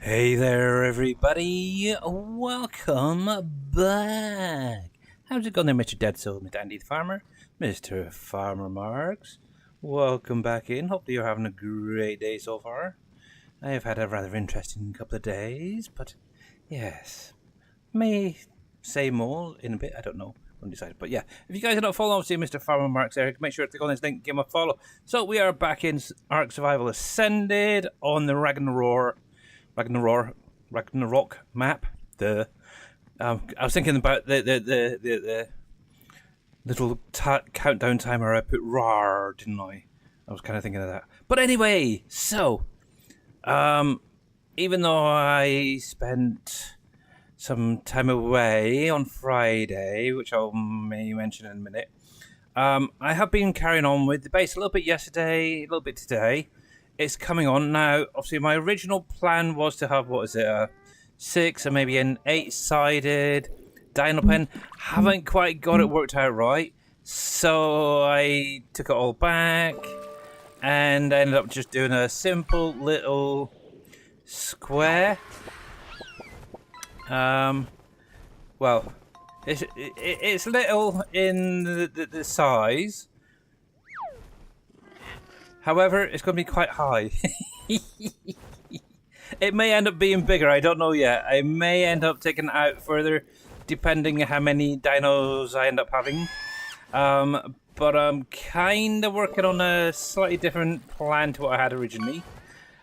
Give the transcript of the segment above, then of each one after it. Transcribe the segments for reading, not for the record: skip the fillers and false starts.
Hey there, everybody. Welcome back. How's it going there, Mr. Dead Soul, Mr. Andy the Farmer, Mr. Farmer Marks? Welcome back in. Hopefully you're having a great day so far. I have had a rather interesting couple of days, but yes, may say more in a bit. I don't know. Undecided. But yeah, if you guys are not following, obviously, Mr. Farmer Marks there, make sure to click on this link, give him a follow. So we are back in Ark Survival Ascended on the Ragnarok map. I was thinking about the little countdown timer I put RAR, didn't I? I was kind of thinking of that. But anyway, so even though I spent some time away on Friday, which I may mention in a minute, I have been carrying on with the base a little bit yesterday, a little bit today. It's coming on now. Obviously, my original plan was to have, a 6 or maybe an 8-sided dino pen. Haven't quite got it worked out right, so I took it all back and ended up just doing a simple little square. Well, it's little in the size. However, it's going to be quite high. It may end up being bigger. I don't know yet. I may end up taking it out further, depending on how many dinos I end up having. But I'm kind of working on a slightly different plan to what I had originally,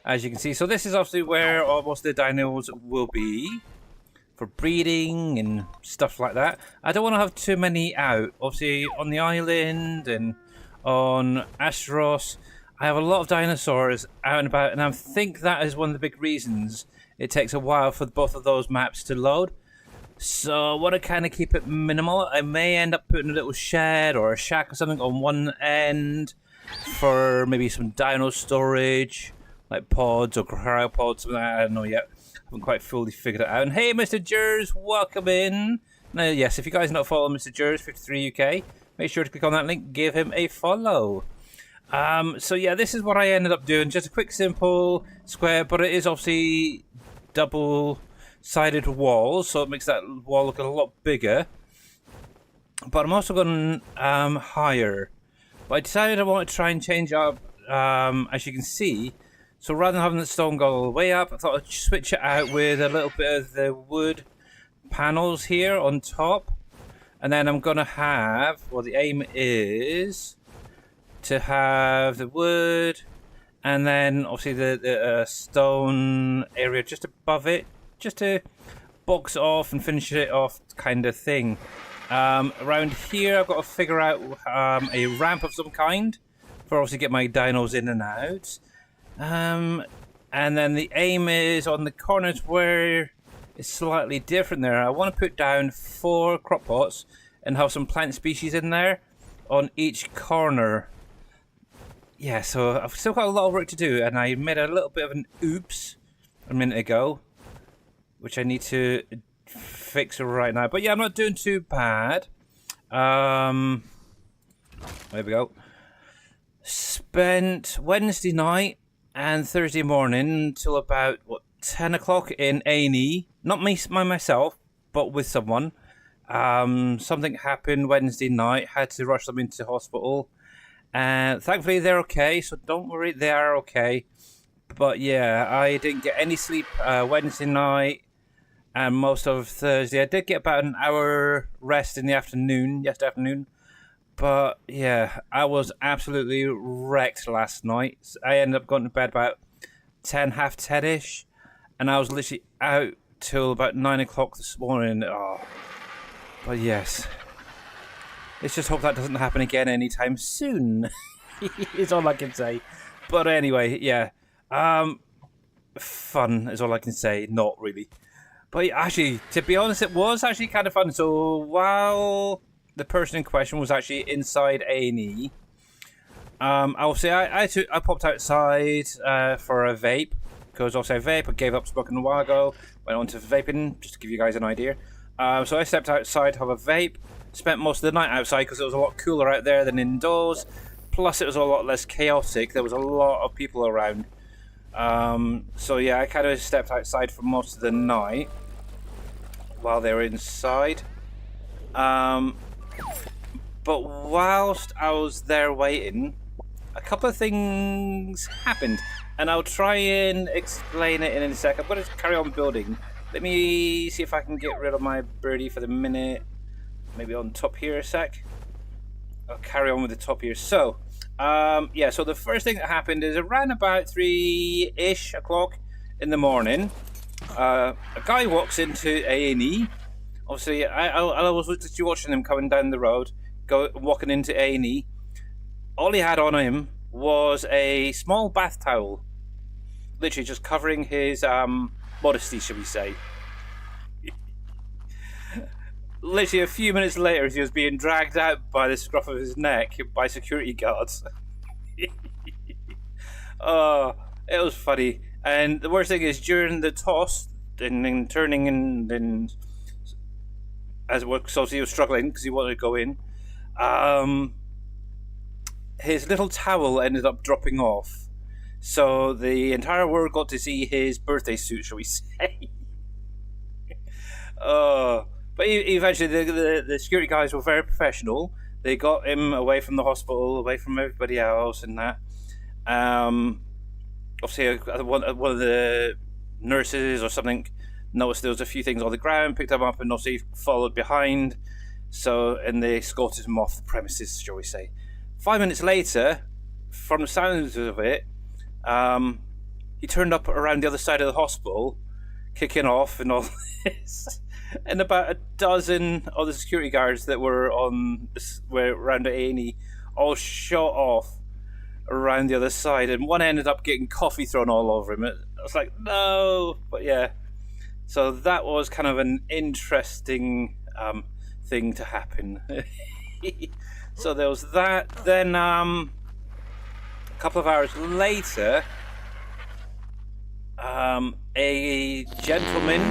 as you can see. So this is obviously where almost the dinos will be for breeding and stuff like that. I don't want to have too many out. Obviously, on the island and on Asteros, I have a lot of dinosaurs out and about, and I think that is one of the big reasons it takes a while for both of those maps to load. So I want to kind of keep it minimal. I may end up putting a little shed or a shack or something on one end for maybe some dino storage, like pods or cryopods, something like that. I don't know yet. I haven't quite fully figured it out. And hey, Mr. Jers, welcome in. Now, yes, if you guys are not following Mr. Jers 53 UK, make sure to click on that link, give him a follow. So yeah, this is what I ended up doing. Just a quick, simple square, but it is obviously double-sided walls, so it makes that wall look a lot bigger. But I'm also going higher. But I decided I want to try and change up, as you can see. So rather than having the stone go all the way up, I thought I'd switch it out with a little bit of the wood panels here on top. And then I'm going to have, well, the aim is to have the wood and then obviously the stone area just above it, just to box it off and finish it off kind of thing. Around here I've got to figure out a ramp of some kind for obviously get my dinos in and out. And then the aim is on the corners where it's slightly different there. I want to put down 4 crop pots and have some plant species in there on each corner. Yeah, so I've still got a lot of work to do, and I made a little bit of an oops a minute ago, which I need to fix right now. But yeah, I'm not doing too bad. There we go. Spent Wednesday night and Thursday morning till about 10 o'clock in A&E. Not myself, but with someone. Something happened Wednesday night. Had to rush them into hospital. And thankfully they're okay, so don't worry, they are okay. But yeah, I didn't get any sleep Wednesday night and most of Thursday. I did get about an hour rest in the afternoon, yesterday afternoon. But yeah, I was absolutely wrecked last night. I ended up going to bed about 10, half 10-ish. And I was literally out till about 9 o'clock this morning. Oh. But yes. Let's just hope that doesn't happen again anytime soon. Is all I can say. But anyway, yeah. Fun is all I can say. Not really. But actually, to be honest, it was actually kind of fun. So while the person in question was actually inside A&E, I'll say I popped outside for a vape. Because obviously I vape. I gave up smoking a while ago. Went on to vaping, just to give you guys an idea. So I stepped outside to have a vape. Spent most of the night outside because it was a lot cooler out there than indoors. Plus, it was a lot less chaotic. There was a lot of people around. So yeah, I kind of stepped outside for most of the night while they were inside. But whilst I was there waiting, a couple of things happened, and I'll try and explain it in a sec. I'm going to carry on building. Let me see if I can get rid of my birdie for the minute. Maybe on top here a sec. I'll carry on with the top here. So, yeah, so the first thing that happened is around about 3-ish o'clock in the morning, a guy walks into A&E. Obviously, I was literally watching him coming down the road, walking into A&E. All he had on him was a small bath towel, literally just covering his modesty, shall we say. Literally a few minutes later, he was being dragged out by the scruff of his neck by security guards. Oh, it was funny. And the worst thing is, during the toss and turning and as it works, so he was struggling because he wanted to go in. His little towel ended up dropping off, so the entire world got to see his birthday suit, shall we say? But eventually, the security guys were very professional. They got him away from the hospital, away from everybody else, and that. Obviously, one of the nurses or something noticed there was a few things on the ground, picked him up, and obviously followed behind. So, and they escorted him off the premises, shall we say? 5 minutes later, from the sounds of it, he turned up around the other side of the hospital, kicking off and all this. And about a dozen of the security guards that were around the A&E all shot off around the other side, and one ended up getting coffee thrown all over him. I was like, no, but yeah. So that was kind of an interesting thing to happen. So there was that. Then a couple of hours later, a gentleman.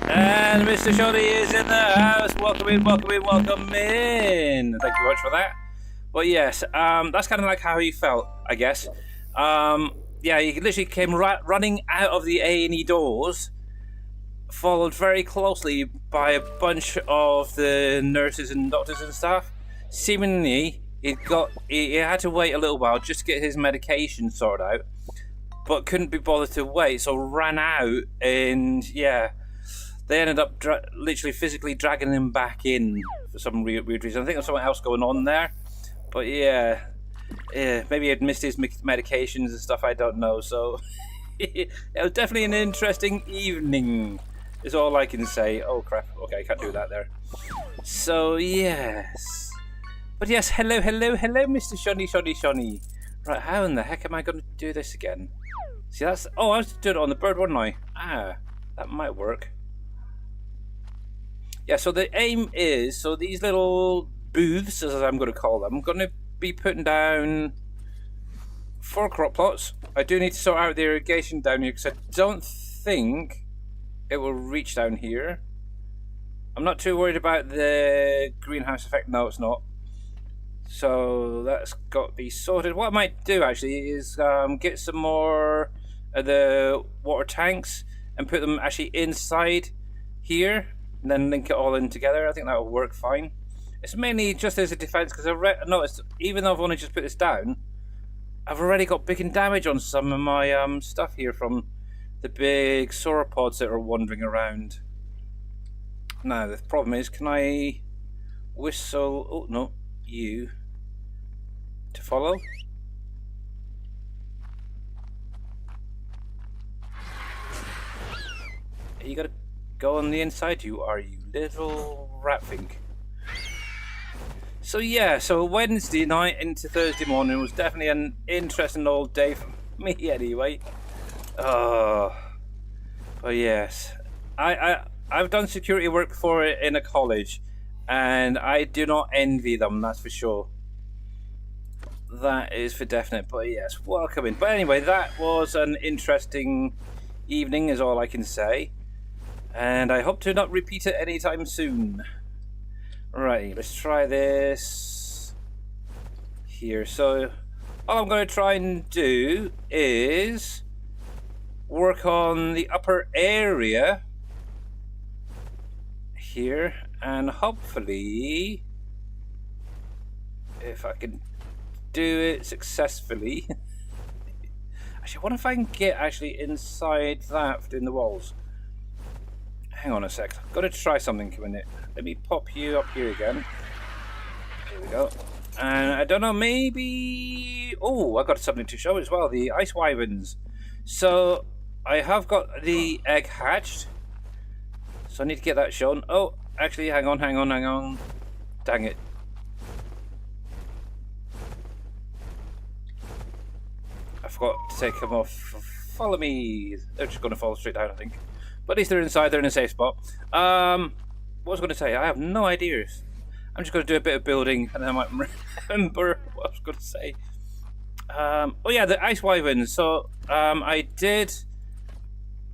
And Mr. Shoddy is in the house. Welcome in, welcome in, welcome in. Thank you very much for that. But yes, that's kind of like how he felt, I guess. Yeah, he literally came running out of the A&E doors, followed very closely by a bunch of the nurses and doctors and stuff. Seemingly, he had to wait a little while just to get his medication sorted out, but couldn't be bothered to wait, so ran out, and yeah, they ended up literally physically dragging him back in for some weird reason. I think there's something else going on there, but yeah, maybe he'd missed his medications and stuff, I don't know. So it was definitely an interesting evening, is all I can say. Oh crap, okay, I can't do that there. So yes, but yes, hello Mr. Shonny. Right, how in the heck am I going to do this again? See, that's... Oh, I was doing it on the bird, wasn't I? Ah, that might work. Yeah, so the aim is... So these little booths, as I'm going to call them, I'm going to be putting down 4 crop plots. I do need to sort out the irrigation down here, because I don't think it will reach down here. I'm not too worried about the greenhouse effect. No, it's not. So that's got to be sorted. What I might do actually is get some more of the water tanks and put them actually inside here, and then link it all in together. I think that will work fine. It's mainly just as a defense, because I noticed, even though I've only just put this down, I've already got big damage on some of my stuff here from the big sauropods that are wandering around. Now the problem is, can I whistle? Oh no, you to follow. You gotta go on the inside, you little rat thing. So yeah, so Wednesday night into Thursday morning was definitely an interesting old day for me anyway. But yes, I've done security work before in a college, and I do not envy them, that's for sure. That is for definite, but yes, welcome in. But anyway, that was an interesting evening, is all I can say. And I hope to not repeat it anytime soon. Right, let's try this here. So all I'm going to try and do is work on the upper area here, and hopefully, if I can do it successfully. Actually, I wonder if I can get actually inside that in the walls. Hang on a sec. I've got to try something a minute. Let me pop you up here again. Here we go. And I don't know, maybe... Oh, I got something to show as well. The ice wyverns. So I have got the egg hatched. So I need to get that shown. Oh, actually, hang on. Dang it. I forgot to take them off. Follow me. They're just going to fall straight down, I think. But at least they're inside. They're in a safe spot. What was I going to say? I have no ideas. I'm just going to do a bit of building, and then I might remember what I was going to say. Oh yeah, the ice wyverns. So I did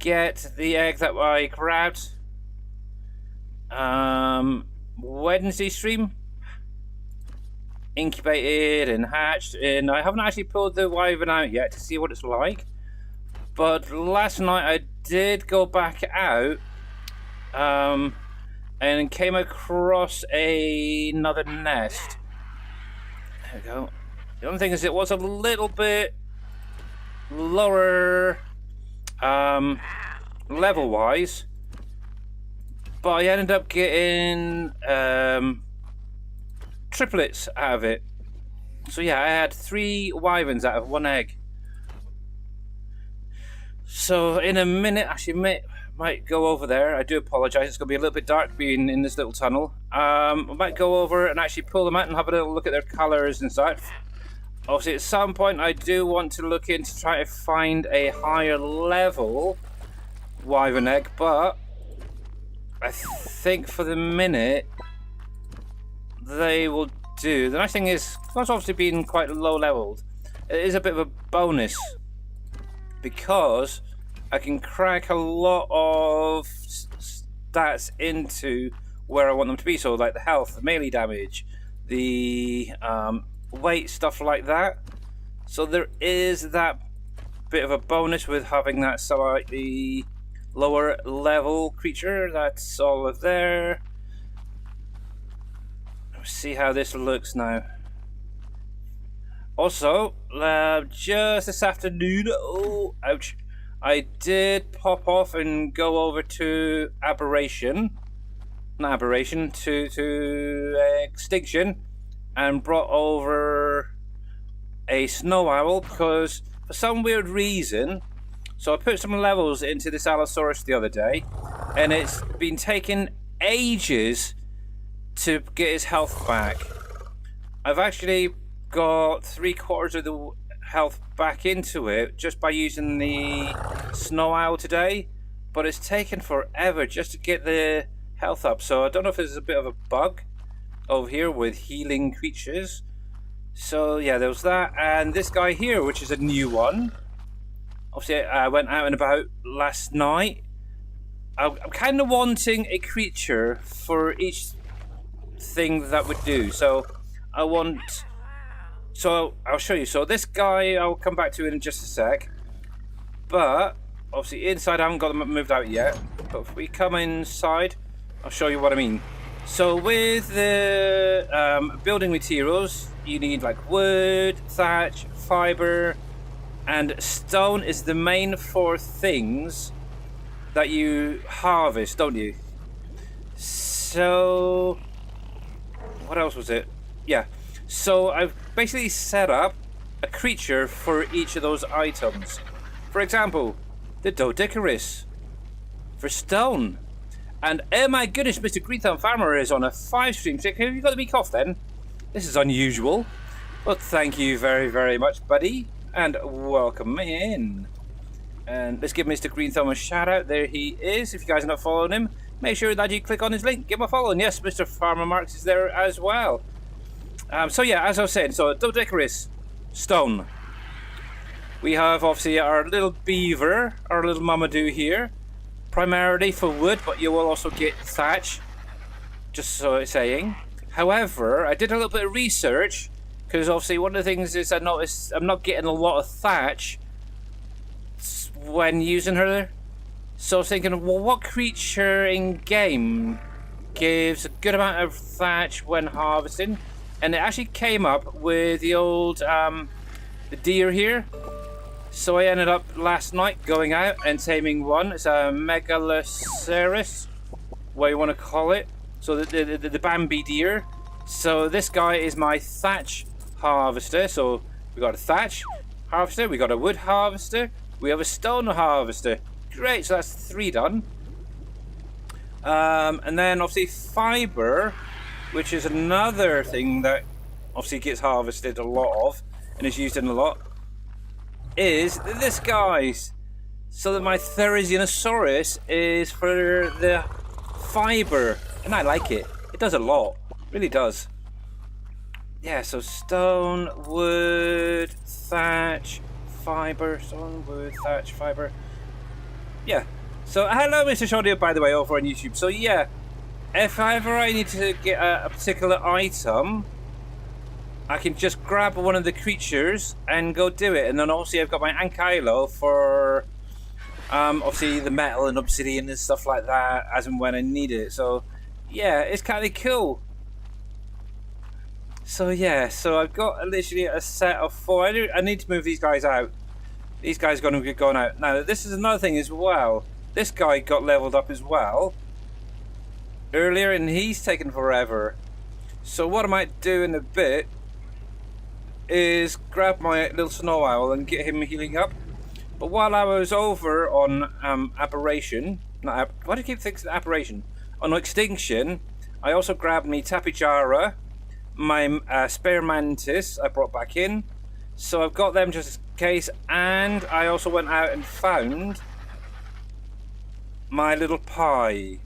get the egg that I grabbed Wednesday stream. Incubated and hatched, and I haven't actually pulled the wyvern out yet to see what it's like. But last night I did go back out and came across another nest. There we go. The only thing is it was a little bit lower level wise, but I ended up getting triplets out of it. So yeah, I had 3 wyverns out of 1 egg. So in a minute, actually might go over there. I do apologise, it's going to be a little bit dark being in this little tunnel. I might go over and actually pull them out and have a little look at their colours and such. Obviously at some point I do want to look into trying to find a higher level wyvern egg, but I think for the minute they will do. The nice thing is, because obviously being quite low leveled, it is a bit of a bonus because I can crack a lot of stats into where I want them to be. So like the health, the melee damage, the weight, stuff like that. So there is that bit of a bonus with having that slightly lower level creature. That's all of there. Let's see how this looks now. Also, just this afternoon, oh, ouch, I did pop off and go over to Extinction, and brought over a snow owl because for some weird reason, so I put some levels into this Allosaurus the other day, and it's been taking ages to get his health back. I've actually got 3/4 of the health back into it just by using the snow owl today, but it's taken forever just to get the health up. So I don't know if there's a bit of a bug over here with healing creatures. So yeah, there was that, and this guy here, which is a new one. Obviously I went out and about last night. I'm kind of wanting a creature for each thing that would do. So I'll show you. So this guy I'll come back to in just a sec, but obviously inside I haven't got them moved out yet, but if we come inside I'll show you what I mean. So with the building materials, you need like wood, thatch, fiber, and stone is the main 4 things that you harvest, don't you? So what else was it? Yeah, so I've basically set up a creature for each of those items. For example, the Doedicurus for stone. And oh my goodness, Mr. Green Thumb Farmer is on a 5 stream. Have you got the week off then? This is unusual. Well, thank you very, very much, buddy. And welcome in. And let's give Mr. Green Thumb a shout out. There he is. If you guys are not following him, make sure that you click on his link. Give him a follow. And yes, Mr. Farmer Marks is there as well. So yeah, as I was saying, so Doedicurus, stone. We have obviously our little beaver, our little Mamadou here. Primarily for wood, but you will also get thatch, just so it's saying. However, I did a little bit of research, Because obviously one of the things is I noticed I'm not getting a lot of thatch when using her. So I was thinking, well, what creature in game gives a good amount of thatch when harvesting? And it actually came up with the old the deer here. So I ended up last night going out and taming one. It's a Megaloceros, what you want to call it. So the Bambi deer. So this guy is my thatch harvester. So we got a thatch harvester, we got a wood harvester, we have a stone harvester. Great, so that's 3 done. And then obviously fiber, which is another thing that obviously gets harvested a lot of and is used in a lot, is this, guys. So that my Therizinosaurus is for the fiber, and I like it. It does a lot, really does. Yeah, so stone, wood, thatch, fiber, stone, wood, thatch, fiber. Yeah. So hello, Mr. Shodio, by the way, over on YouTube. So yeah, if ever I need to get a particular item, I can just grab one of the creatures and go do it. And then obviously I've got my Ankylo for obviously the metal and obsidian and stuff like that as and when I need it. So yeah, it's kind of cool. So yeah, so I've got literally a set of 4. I need to move these guys out. These guys are going to be going out. Now this is another thing as well. This guy got leveled up as well earlier and he's taken forever. So what I might do in a bit is grab my little snow owl and get him healing up. But while I was over on Aberration, why do I keep thinking Aberration? On Extinction, I also grabbed me Tapijara, my spare mantis I brought back in. So I've got them just in case, and I also went out and found my little pie.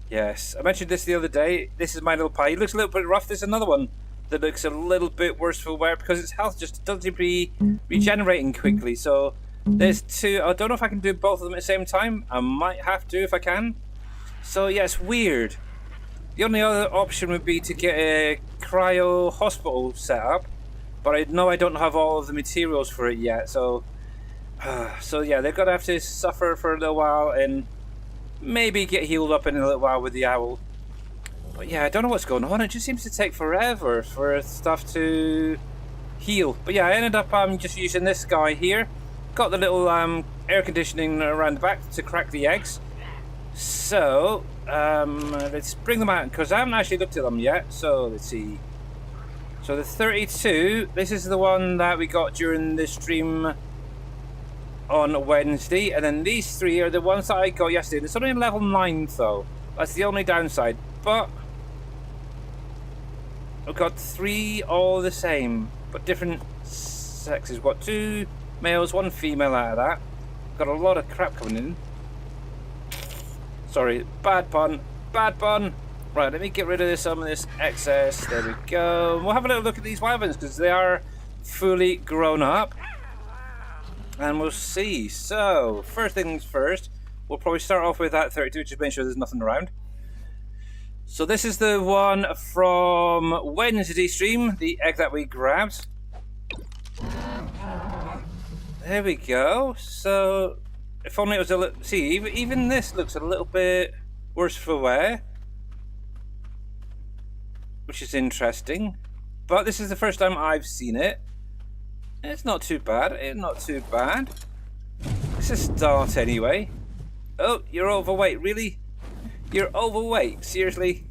Yes, I mentioned this the other day. This is my little pie. He looks a little bit rough. There's another one that looks a little bit worse for wear because its health just doesn't seem to be regenerating quickly. So there's 2. I don't know if I can do both of them at the same time. I might have to if I can. So yeah, it's weird. The only other option would be to get a cryo hospital set up, but I know I don't have all of the materials for it yet. So so yeah, they're gonna have to suffer for a little while and maybe get healed up in a little while with the owl. But yeah, I don't know what's going on. It just seems to take forever for stuff to heal. But yeah, I ended up just using this guy here. Got the little air conditioning around the back to crack the eggs. So let's bring them out because I haven't actually looked at them yet. So let's see. So the 32, this is the one that we got during the stream on Wednesday, and then these 3 are the ones that I got yesterday. It's only level 9 though. That's the only downside. But I've got 3 all the same, but different sexes. We've got 2 males, 1 female out of that. Got a lot of crap coming in. Sorry, bad pun. Bad pun. Right, let me get rid of some of this excess. There we go. We'll have a little look at these wyverns because they are fully grown up. And we'll see. So, first things first, we'll probably start off with that 32, just make sure there's nothing around. So this is the one from Wednesday stream, the egg that we grabbed. There we go. So, if only it was a little... See, even this looks a little bit worse for wear, which is interesting. But this is the first time I've seen it. It's not too bad. It's not too bad. It's a start anyway. Oh, you're overweight. Really? You're overweight? Seriously?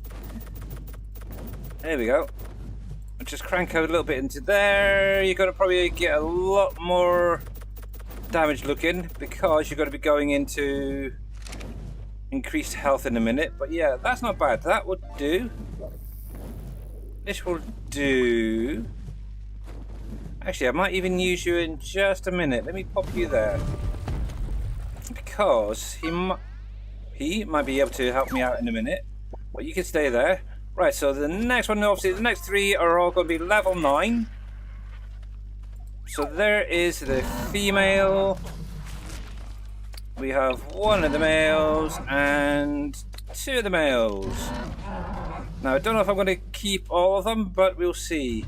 There we go. I'll just crank out a little bit into there. You're going to probably get a lot more damage looking because you're going to be going into increased health in a minute. But yeah, that's not bad. That would do. This will do. Actually, I might even use you in just a minute. Let me pop you there. Because he might be able to help me out in a minute. Well, you can stay there. Right, so the next one, obviously, the next 3 are all going to be level 9. So there is the female. We have 1 of the males and 2 of the males. Now, I don't know if I'm going to keep all of them, but we'll see.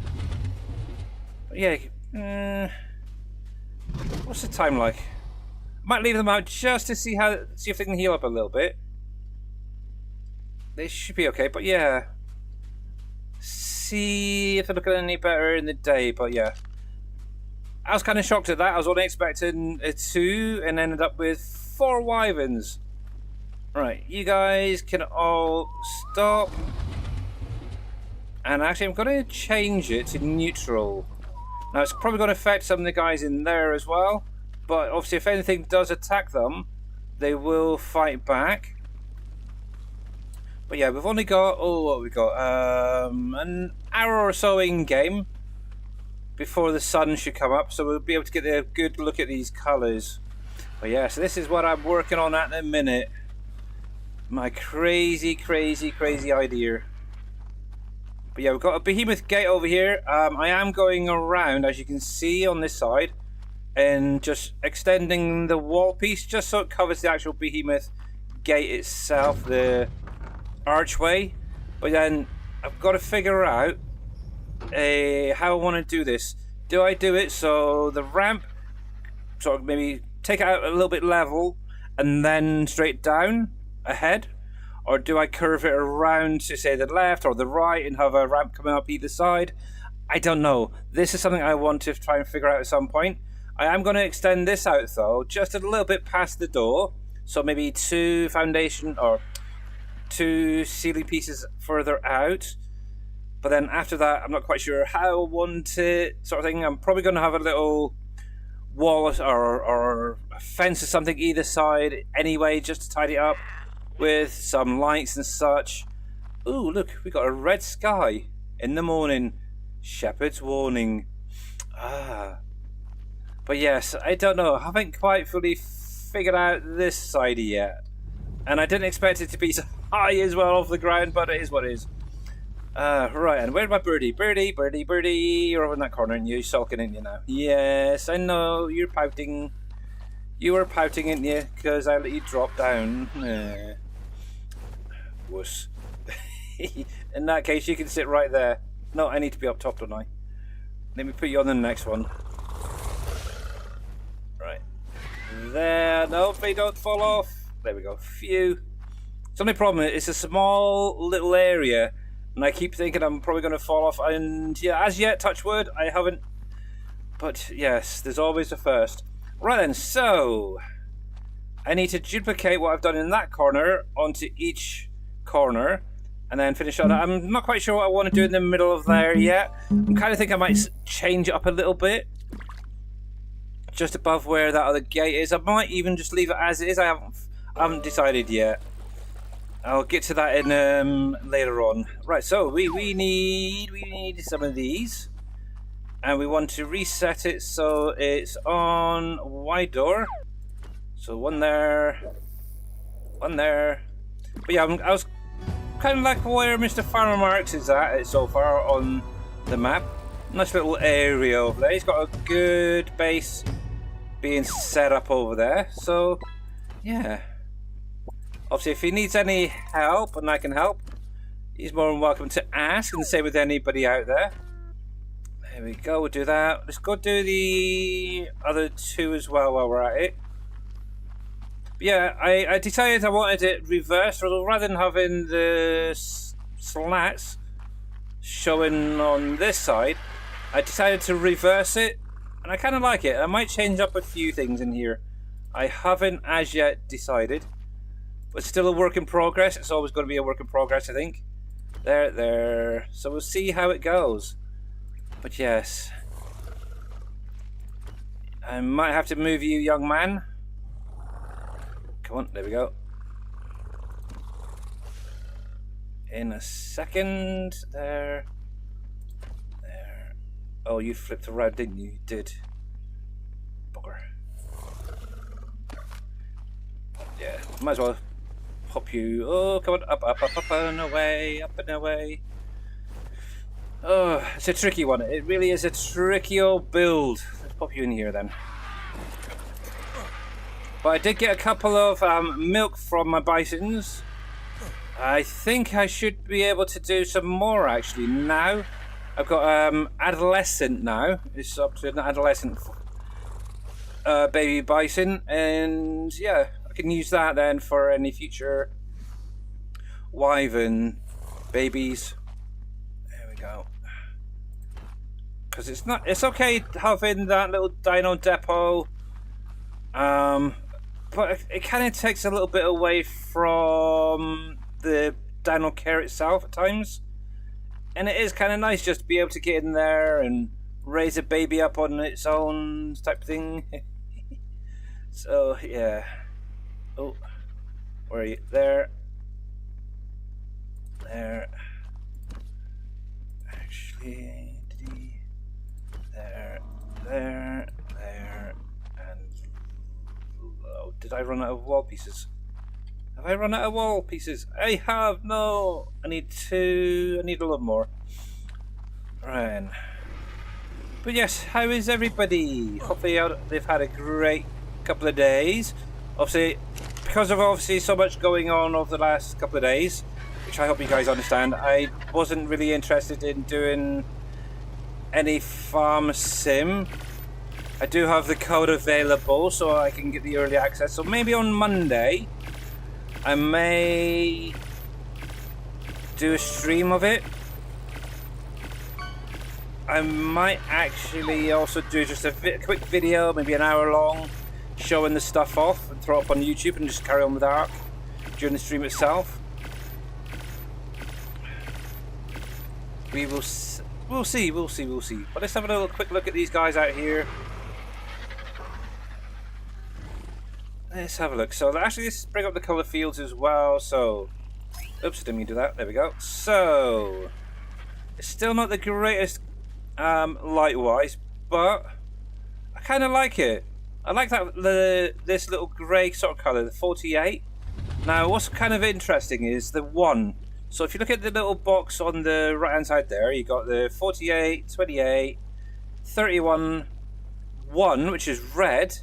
Yeah. What's the time like? Might leave them out just to see if they can heal up a little bit. They should be okay, but yeah. See if they're looking any better in the day, but yeah. I was kind of shocked at that. I was only expecting 2 and ended up with 4 wyverns. Right, you guys can all stop. And actually, I'm going to change it to neutral. Now, it's probably going to affect some of the guys in there as well. But obviously, if anything does attack them, they will fight back. But yeah, we've only got, what have we got? An hour or so in game before the sun should come up, so we'll be able to get a good look at these colours. But yeah, so this is what I'm working on at the minute. My crazy idea. But yeah, we've got a behemoth gate over here. I am going around, as you can see on this side, and just extending the wall piece just so it covers the actual behemoth gate itself, the archway. But then I've got to figure out how I want to do this. Do I do it so the ramp sort of maybe take it out a little bit level and then straight down ahead, or do I curve it around to say the left or the right and have a ramp coming up either side? I don't know. This is something I want to try and figure out at some point. I am going to extend this out though just a little bit past the door, so maybe 2 foundation or 2 ceiling pieces further out. But then after that, I'm not quite sure how I want it, sort of thing. I'm probably going to have a little wall or a fence or something either side anyway, just to tidy it up with some lights and such. Ooh, look, we got a red sky in the morning. Shepherd's warning. But yes, I don't know. I haven't quite fully figured out this side yet. And I didn't expect it to be so high as well off the ground, but it is what it is. Right, and where's my birdie? Birdie, you're over in that corner and you're sulking, ain't you now? Yes, I know, you're pouting. You were pouting, ain't you? Because I let you drop down. Wuss. In that case, you can sit right there. No, I need to be up top, don't I? Let me put you on the next one. Right. There, no, they don't fall off. There we go, phew. It's only problem, it's a small little area. And I keep thinking I'm probably going to fall off. And yeah, as yet, touch wood, I haven't. But yes, there's always a first. Right then, so I need to duplicate what I've done in that corner onto each corner. And then finish on it. I'm not quite sure what I want to do in the middle of there yet. I'm kind of thinking I might change it up a little bit. Just above where that other gate is. I might even just leave it as it is. I haven't decided yet. I'll get to that in later on. Right, so we need some of these, and we want to reset it so it's on wide door. So one there. But yeah, I was kind of like where Mr. Farmer Marks is at so far on the map. Nice little area over there. He's got a good base being set up over there. So yeah. Obviously, if he needs any help and I can help, he's more than welcome to ask, and the same with anybody out there. There we go, we'll do that. Let's go do the other 2 as well while we're at it. But yeah, I decided I wanted it reversed, rather than having the slats showing on this side. I decided to reverse it, and I kind of like it. I might change up a few things in here. I haven't as yet decided. But still a work in progress. It's always going to be a work in progress, I think. There. So we'll see how it goes. But yes. I might have to move you, young man. Come on, there we go. In a second. There. Oh, you flipped around, didn't you? You did. Bugger. Yeah, might as well pop you. Oh, come on, up and away. Oh, it's a tricky one. It really is a tricky old build. Let's pop you in here then. But I did get a couple of milk from my bisons. I think I should be able to do some more actually now. I've got adolescent now. It's up to an adolescent baby bison, and yeah, I can use that then for any future wyvern babies. There we go. Because it's okay having that little dino depot, but it kind of takes a little bit away from the dino care itself at times, and it is kind of nice just to be able to get in there and raise a baby up on its own type of thing. So yeah. Oh, where are you? There. Actually, there, and oh, did I run out of wall pieces? Have I run out of wall pieces? I have. No, I need a little more. Right. But yes, how is everybody? Hopefully they've had a great couple of days. Obviously, because of so much going on over the last couple of days, which I hope you guys understand, I wasn't really interested in doing any farm sim. I do have the code available so I can get the early access, so maybe on Monday I may do a stream of it. I might actually also do just a quick video, maybe an hour long, showing the stuff off and throw it up on YouTube and just carry on with Ark during the stream itself. We'll see. But let's have a little quick look at these guys out here. Let's have a look. So actually, let's bring up the color fields as well. So, oops, didn't mean to do that. There we go. So, it's still not the greatest light-wise, but I kind of like it. I like that this little grey sort of color, the 48. Now, what's kind of interesting is the 1. So if you look at the little box on the right hand side there, you got the 48, 28, 31, 1, which is red.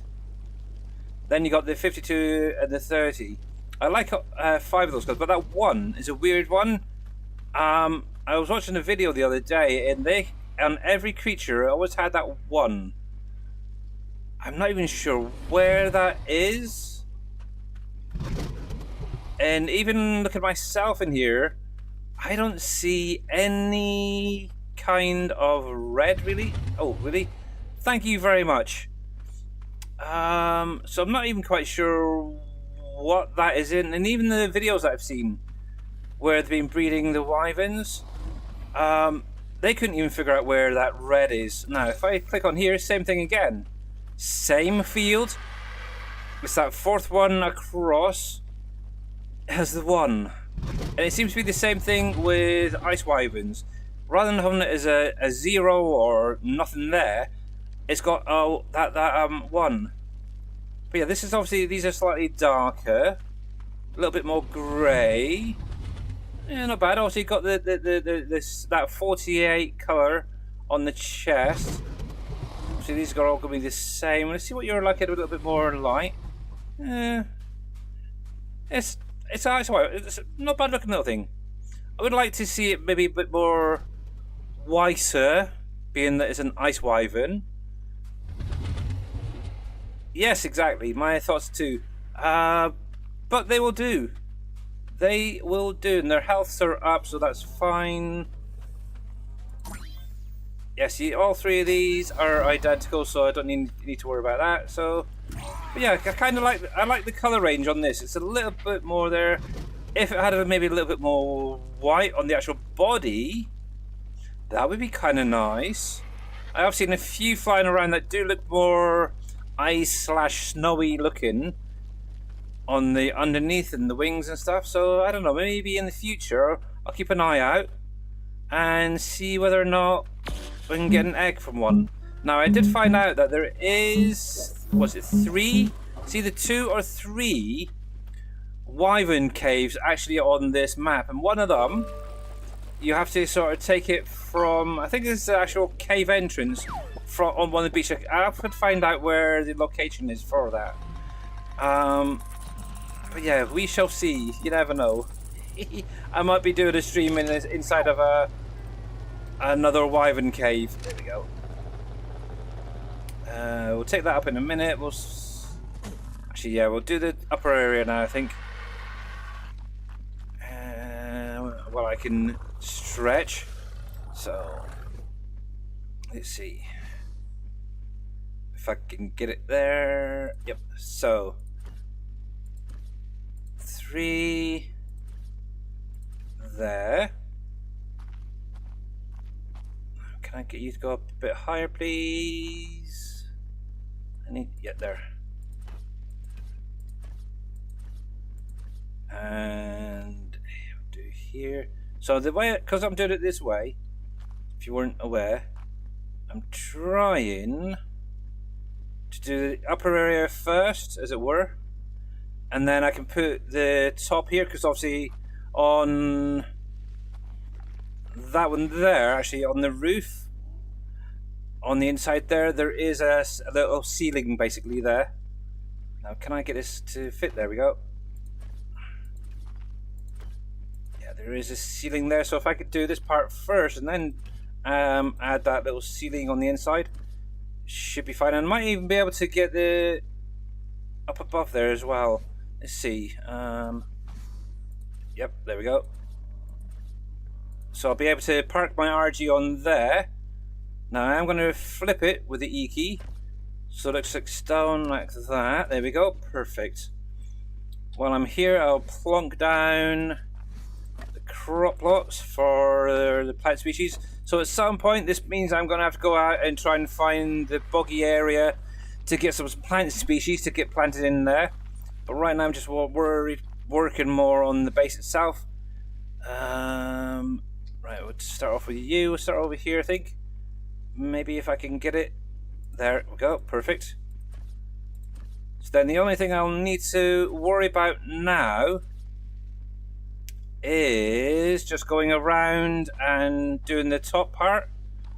Then you got the 52 and the 30. I like 5 of those colors, but that 1 is a weird one. I was watching a video the other day, and on every creature, it always had that 1. I'm not even sure where that is. And even look at myself in here, I don't see any kind of red, really. Oh, really? Thank you very much. So I'm not even quite sure what that is in. And even the videos that I've seen where they've been breeding the wyverns, they couldn't even figure out where that red is. Now, if I click on here, same thing again. Same field. It's that 4th one across. Has the 1, and it seems to be the same thing with ice wyverns. Rather than having it as a 0 or nothing there, it's got that 1. But yeah, this is obviously, these are slightly darker, a little bit more grey. Yeah, not bad. Also, you got that 48 color on the chest. So these are all going to be the same. Let's see what you're like at a little bit more light. It's ice wyvern. It's not bad looking little thing. I would like to see it maybe a bit more whiter, being that it's an ice wyvern. Yes, exactly. My thoughts too. But they will do. They will do, and their healths are up, so that's fine. Yeah, see, all 3 of these are identical, so I don't need to worry about that. So, but yeah, I like the color range on this. It's a little bit more there. If it had maybe a little bit more white on the actual body, that would be kind of nice. I have seen a few flying around that do look more ice/snowy looking on the underneath and the wings and stuff. So I don't know. Maybe in the future, I'll keep an eye out and see whether or not we can get an egg from one. Now, I did find out that there is, was it 3? It's either 2 or 3 wyvern caves actually on this map, and one of them you have to sort of take it from, I think it's the actual cave entrance from on one of the beaches. I have to find out where the location is for that. But yeah, we shall see. You never know. I might be doing a stream inside of another wyvern cave. There we go. We'll take that up in a minute. Actually, yeah, we'll do the upper area now, I think. Well, I can stretch. So, let's see if I can get it there. Yep. So, 3 there. Can I get you to go up a bit higher, please? I need to get there. And do here. So the way, because I'm doing it this way, if you weren't aware, I'm trying to do the upper area first, as it were, and then I can put the top here, because obviously on that one there, actually on the roof, on the inside there is a little ceiling basically there. Now can I get this to fit? There we go. Yeah, there is a ceiling there, so if I could do this part first and then add that little ceiling on the inside, should be fine. And I might even be able to get the up above there as well. Let's see. Yep, there we go. So I'll be able to park my RG on there. Now I'm going to flip it with the E key, so it looks like stone like that. There we go, perfect. While I'm here, I'll plonk down the crop plots for the plant species. So at some point, this means I'm going to have to go out and try and find the boggy area to get some plant species to get planted in there. But right now I'm just working more on the base itself. Right, we'll start off with you. We'll start over here, I think. Maybe if I can get it. There we go, perfect. So then the only thing I'll need to worry about now is just going around and doing the top part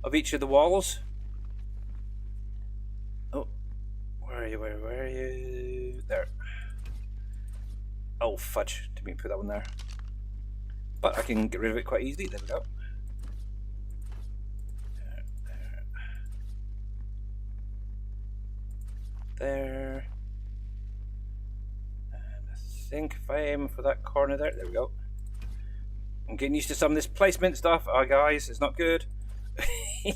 of each of the walls. Oh, where are you? Where are you? There. Oh, fudge. Didn't mean to put that one there. But I can get rid of it quite easily. There we go. There. And I think if I aim for that corner there we go. I'm getting used to some of this placement stuff. Oh, guys, it's not good. There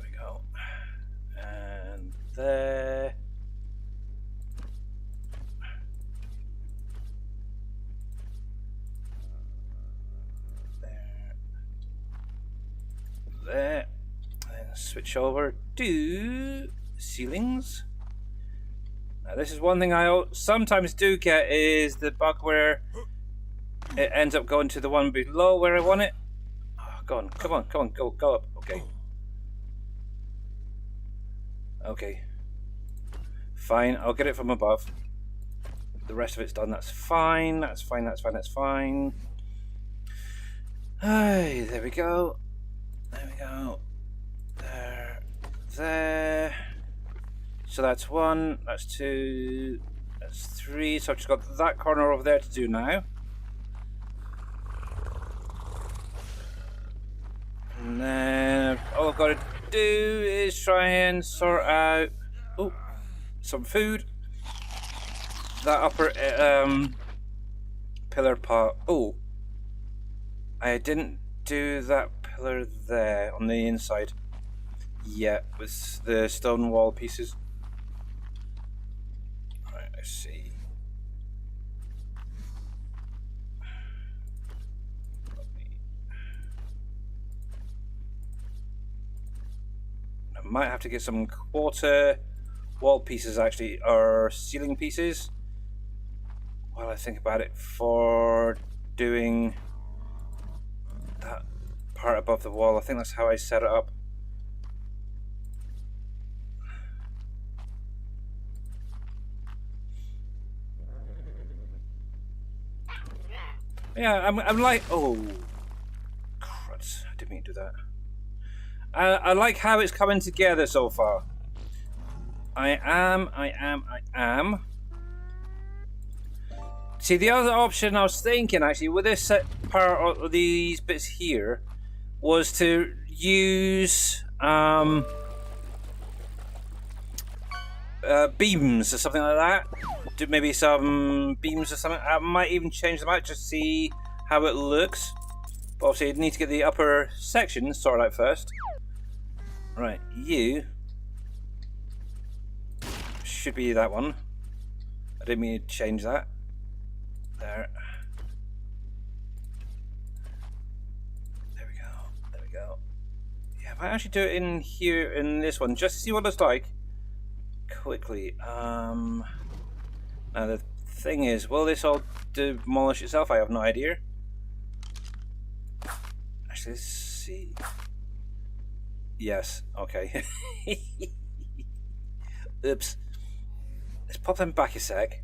we go. And there. There. And switch over to ceilings. Now this is one thing I sometimes do get, is the bug where it ends up going to the one below where I want it. Oh, go on, come on, come on, go up. Okay. Okay. Fine, I'll get it from above. The rest of it's done. That's fine. That's fine. That's fine. That's fine. Hey, there we go. There we go. There. So that's 1, that's 2, that's 3. So I've just got that corner over there to do now. And then all I've got to do is try and sort out some food. That upper pillar part. Oh, I didn't do that pillar there on the inside yet with the stone wall pieces. Right, let's see. I might have to get some quarter wall pieces actually, or ceiling pieces, while I think about it, for doing that part above the wall. I think that's how I set it up. Yeah, I'm like, oh, cruds, I didn't mean to do that. I like how it's coming together so far. I am See, the other option I was thinking, actually, with this part of these bits here, was to use beams or something like that. Do maybe some beams or something. I might even change them out to see how it looks. But obviously, I need to get the upper section sorted out first. Right, you should be that one. I didn't mean to change that. There. There we go. There we go. Yeah, I might actually do it in here in this one just to see what it's like. Quickly. Now the thing is, will this all demolish itself? I have no idea. Actually, let's see. Yes. Okay. Oops. Let's pop them back a sec.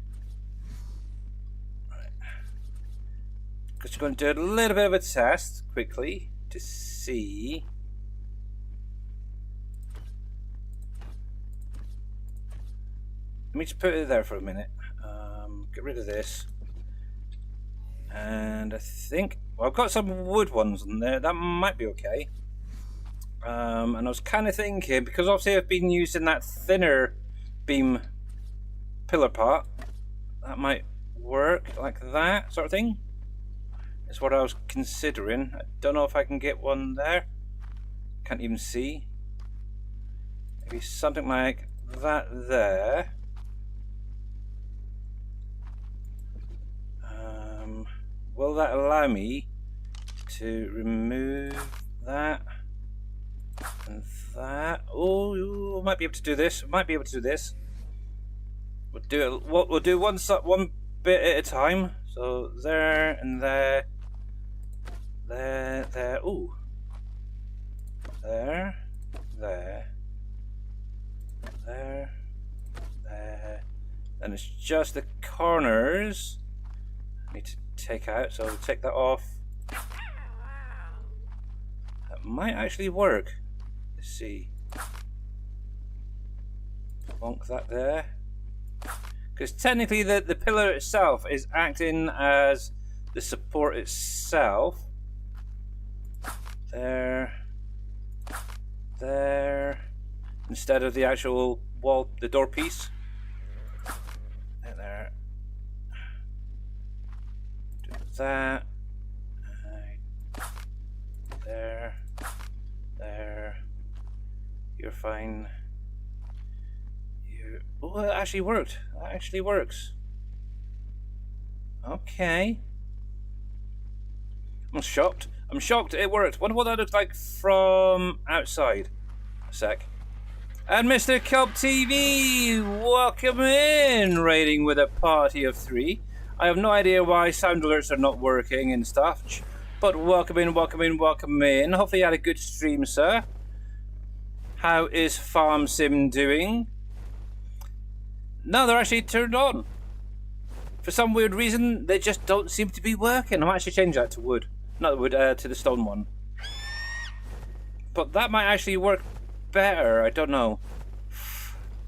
Because we're going to do a little bit of a test quickly to see. Let me just put it there for a minute. Get rid of this. And I think, well, I've got some wood ones in there. That might be okay. And I was kind of thinking, because obviously I've been using that thinner beam pillar part, that might work like that sort of thing. Is what I was considering. I don't know if I can get one there. Can't even see. Maybe something like that there. Will that allow me to remove that and that? Oh, I might be able to do this. Might be able to do this. We'll do it. We'll do one bit at a time. So there and there. There. Ooh. There. There. There. There. And it's just the corners I need to take out, so I'll take that off. That might actually work. Let's see. Bonk that there. Because technically the pillar itself is acting as the support itself. There. There. Instead of the actual wall, the door piece. There. Do that. There. There. You're fine. Oh, it actually worked. That actually works. Okay. I'm shocked. I'm shocked it worked. Wonder what that looks like from outside. A sec. And Mr. Kelp TV, welcome in, raiding with a party of 3. I have no idea why sound alerts are not working and stuff, but welcome in, welcome in, welcome in. Hopefully you had a good stream, sir. How is Farm Sim doing? No, they're actually turned on. For some weird reason, they just don't seem to be working. I might actually change that to wood. Not wood, to the stone one. But that might actually work better. I don't know.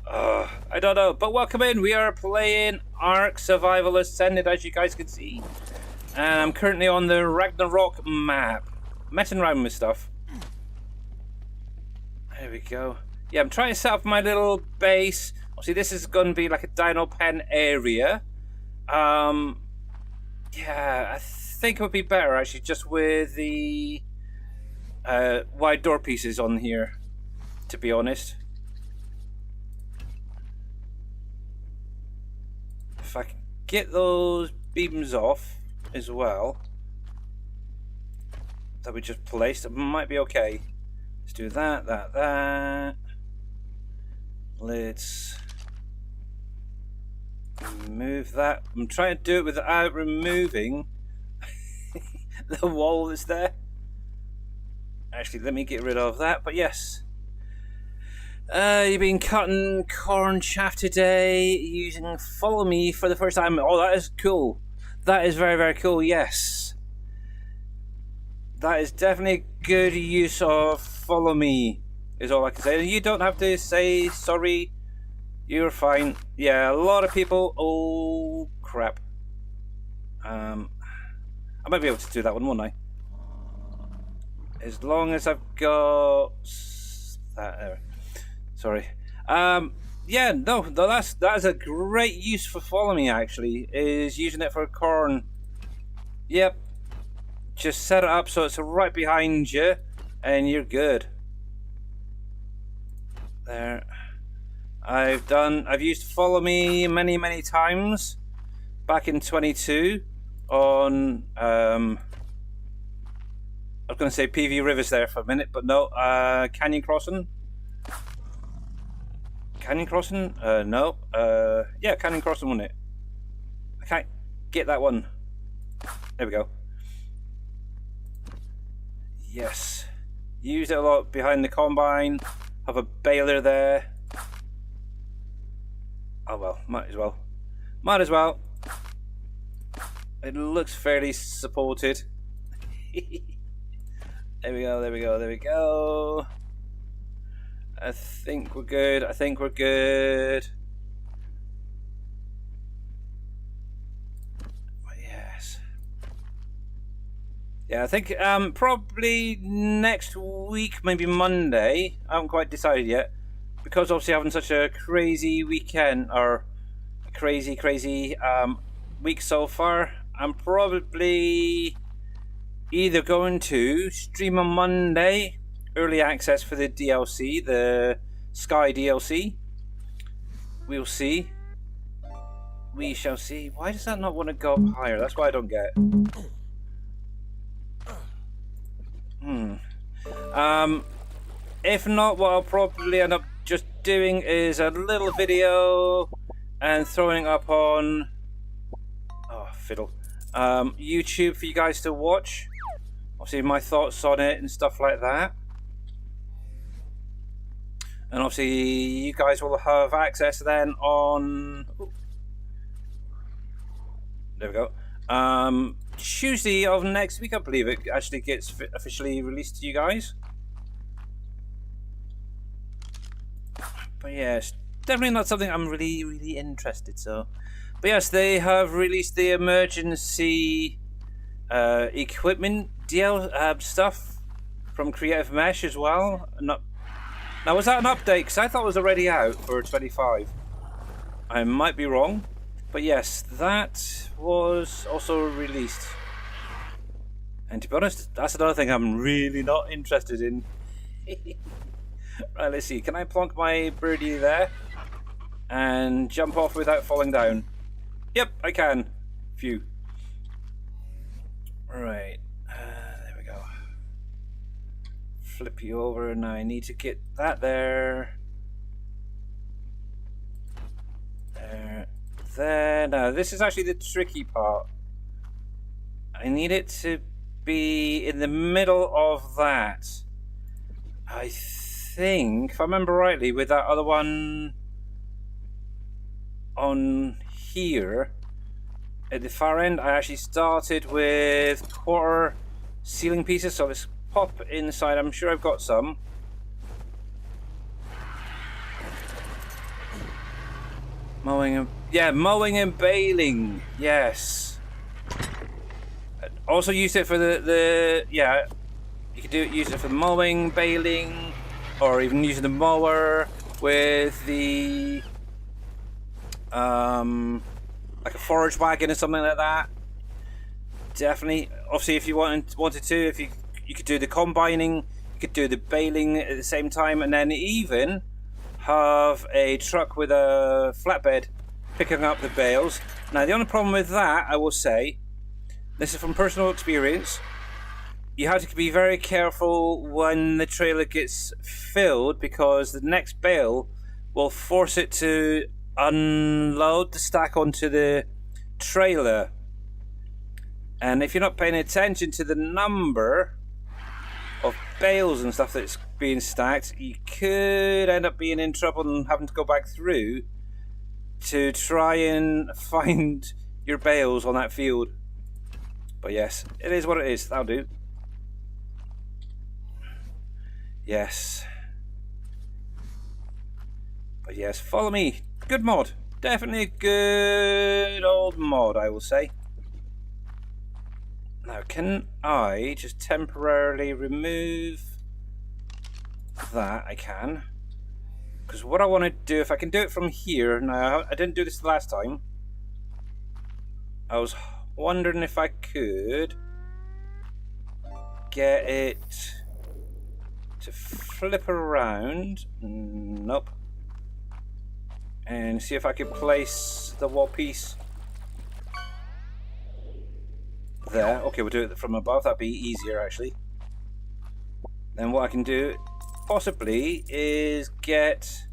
I don't know. But welcome in. We are playing Ark Survival Ascended, as you guys can see. And I'm currently on the Ragnarok map. Messing around with stuff. There we go. Yeah, I'm trying to set up my little base. See, this is going to be like a dino pen area. Yeah, I think it would be better actually just with the wide door pieces on here, to be honest. If I can get those beams off as well that we just placed, it might be okay. Let's do that, that. Let's remove that. I'm trying to do it without removing the wall that's there. Actually, let me get rid of that. But yes, you've been cutting corn chaff today using Follow Me for the first time. Oh, that is cool. That is very, very cool. Yes, that is definitely good use of Follow Me. Is all I can say. You don't have to say sorry. You're fine. Yeah, a lot of people. Oh crap! I might be able to do that one, won't I? As long as I've got that there. Sorry. Yeah, no, that is a great use for follow me. Actually, is using it for a corn. Yep. Just set it up so it's right behind you, and you're good. There. I've used follow me many times. Back in 22 on I was going to say PV Rivers there for a minute, but no, Canyon Crossing. Canyon Crossing? No. Yeah, Canyon Crossing, wasn't it? I can't get that one. There we go. Yes. Use it a lot behind the combine. Have a baler there. Oh well, might as well. Might as well. It looks fairly supported. There we go, there we go, there we go. I think we're good, I think we're good. Yes. Yeah, I think probably next week, maybe Monday. I haven't quite decided yet. Because obviously having such a crazy weekend, or a crazy week so far, I'm probably either going to stream on Monday, early access for the DLC, the Sky DLC. We'll see. We shall see. Why does that not want to go up higher? That's what I don't get. If not, what I'll probably end up just doing is a little video and throwing it up on YouTube for you guys to watch. Obviously my thoughts on it and stuff like that. And obviously you guys will have access then on there we go. Tuesday of next week, I believe it actually gets officially released to you guys. But yes, definitely not something I'm really interested. So, but yes, they have released the emergency equipment stuff from Creative Mesh as well. Now, was that an update? Because I thought it was already out for 25. I might be wrong, but yes, that was also released. And to be honest, that's another thing I'm really not interested in. Right, let's see. Can I plonk my birdie there and jump off without falling down? Yep, I can. Phew. Right. There we go. Flip you over. Now I need to get that there. There. Now this is actually the tricky part. I need it to be in the middle of that. I think, if I remember rightly, with that other one on here at the far end, I actually started with quarter ceiling pieces. So let's pop inside. I'm sure I've got some. Mowing and baling. Yes. Also use it for yeah. You could use it for mowing, baling, or even using the mower with the like a forage wagon or something like that. Definitely. Obviously, if you wanted to, if you could do the combining, you could do the baling at the same time, and then even have a truck with a flatbed picking up the bales. Now, the only problem with that, I will say, this is from personal experience, you have to be very careful when the trailer gets filled, because the next bale will force it to unload the stack onto the trailer. And if you're not paying attention to the number of bales and stuff that's being stacked, you could end up being in trouble and having to go back through to try and find your bales on that field. But yes, it is what it is. That'll do. Yes. But yes, follow me. Good mod. Definitely a good old mod, I will say. Now, can I just temporarily remove that? I can. Because what I want to do, if I can do it from here, now I didn't do this the last time. I was wondering if I could get it to flip around. Nope. And see if I could place the wall piece there. Okay, we'll do it from above. That'd be easier, actually. Then what I can do, possibly, is get...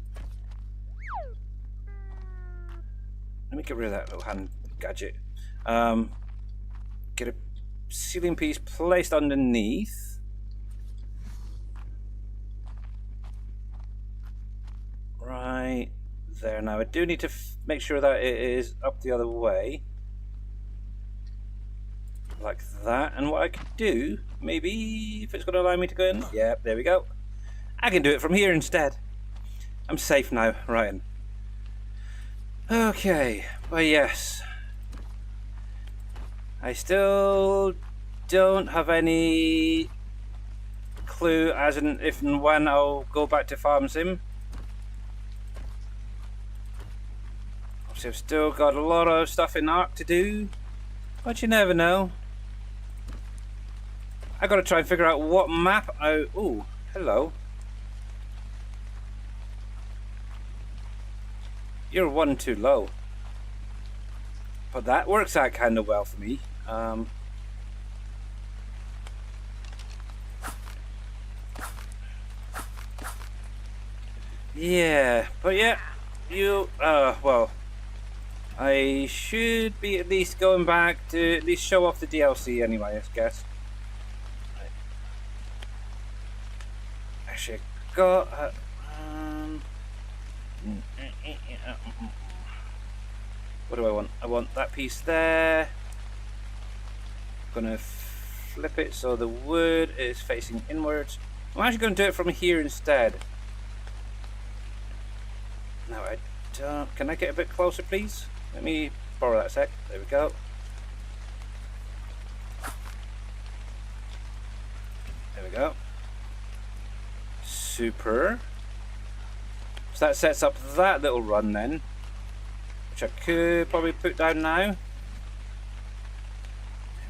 Let me get rid of that little hand gadget. Get a ceiling piece placed underneath. Right there. Now I do need to make sure that it is up the other way. Like that. And what I could do, maybe, if it's going to allow me to go in. Yeah, there we go. I can do it from here instead. I'm safe now, Ryan. Okay, well, yes. I still don't have any clue as in if and when I'll go back to Farm Sim. Obviously, I've still got a lot of stuff in Ark to do, but you never know. I gotta try and figure out what map I... Ooh, hello. You're one too low. But that works out kind of well for me. Yeah, but yeah, you, well, I should be at least going back to at least show off the DLC anyway, I guess. Actually, I got, what do I want? I want that piece there. I'm gonna flip it so the wood is facing inwards. I'm actually gonna do it from here instead. No, I don't. Can I get a bit closer, please? Let me borrow that a sec. There we go. There we go. Super. So that sets up that little run then, which I could probably put down now. There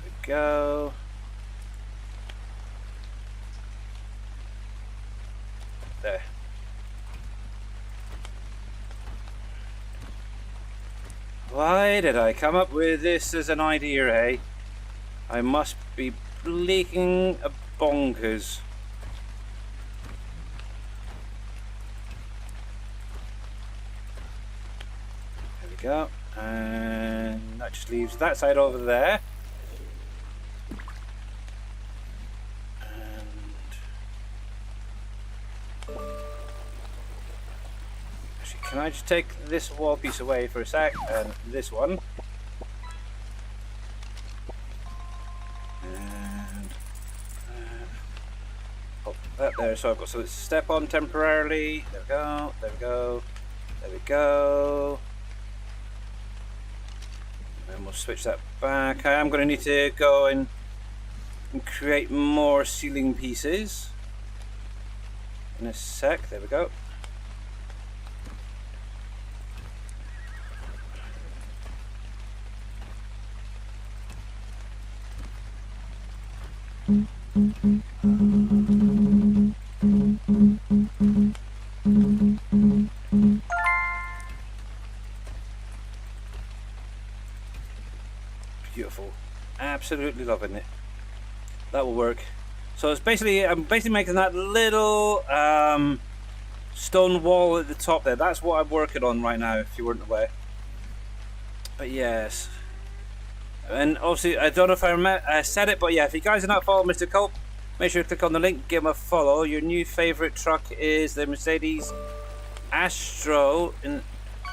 we go. There. Why did I come up with this as an idea, eh? I must be bleaking a bonkers. There we go. And that just leaves that side over there. Can I just take this wall piece away for a sec, and this one, and pop that there, so I've got something to step on temporarily. There we go, there we go, there we go. And we'll switch that back. I am going to need to go and create more ceiling pieces in a sec. There we go. Beautiful. Absolutely loving it. That will work. So it's basically, I'm basically making that little stone wall at the top there. That's what I'm working on right now, if you weren't aware. But yes. And obviously, I don't know if I said it, but yeah, if you guys are not following Mr. Culp, make sure to click on the link, give him a follow. Your new favourite truck is the Mercedes Astro.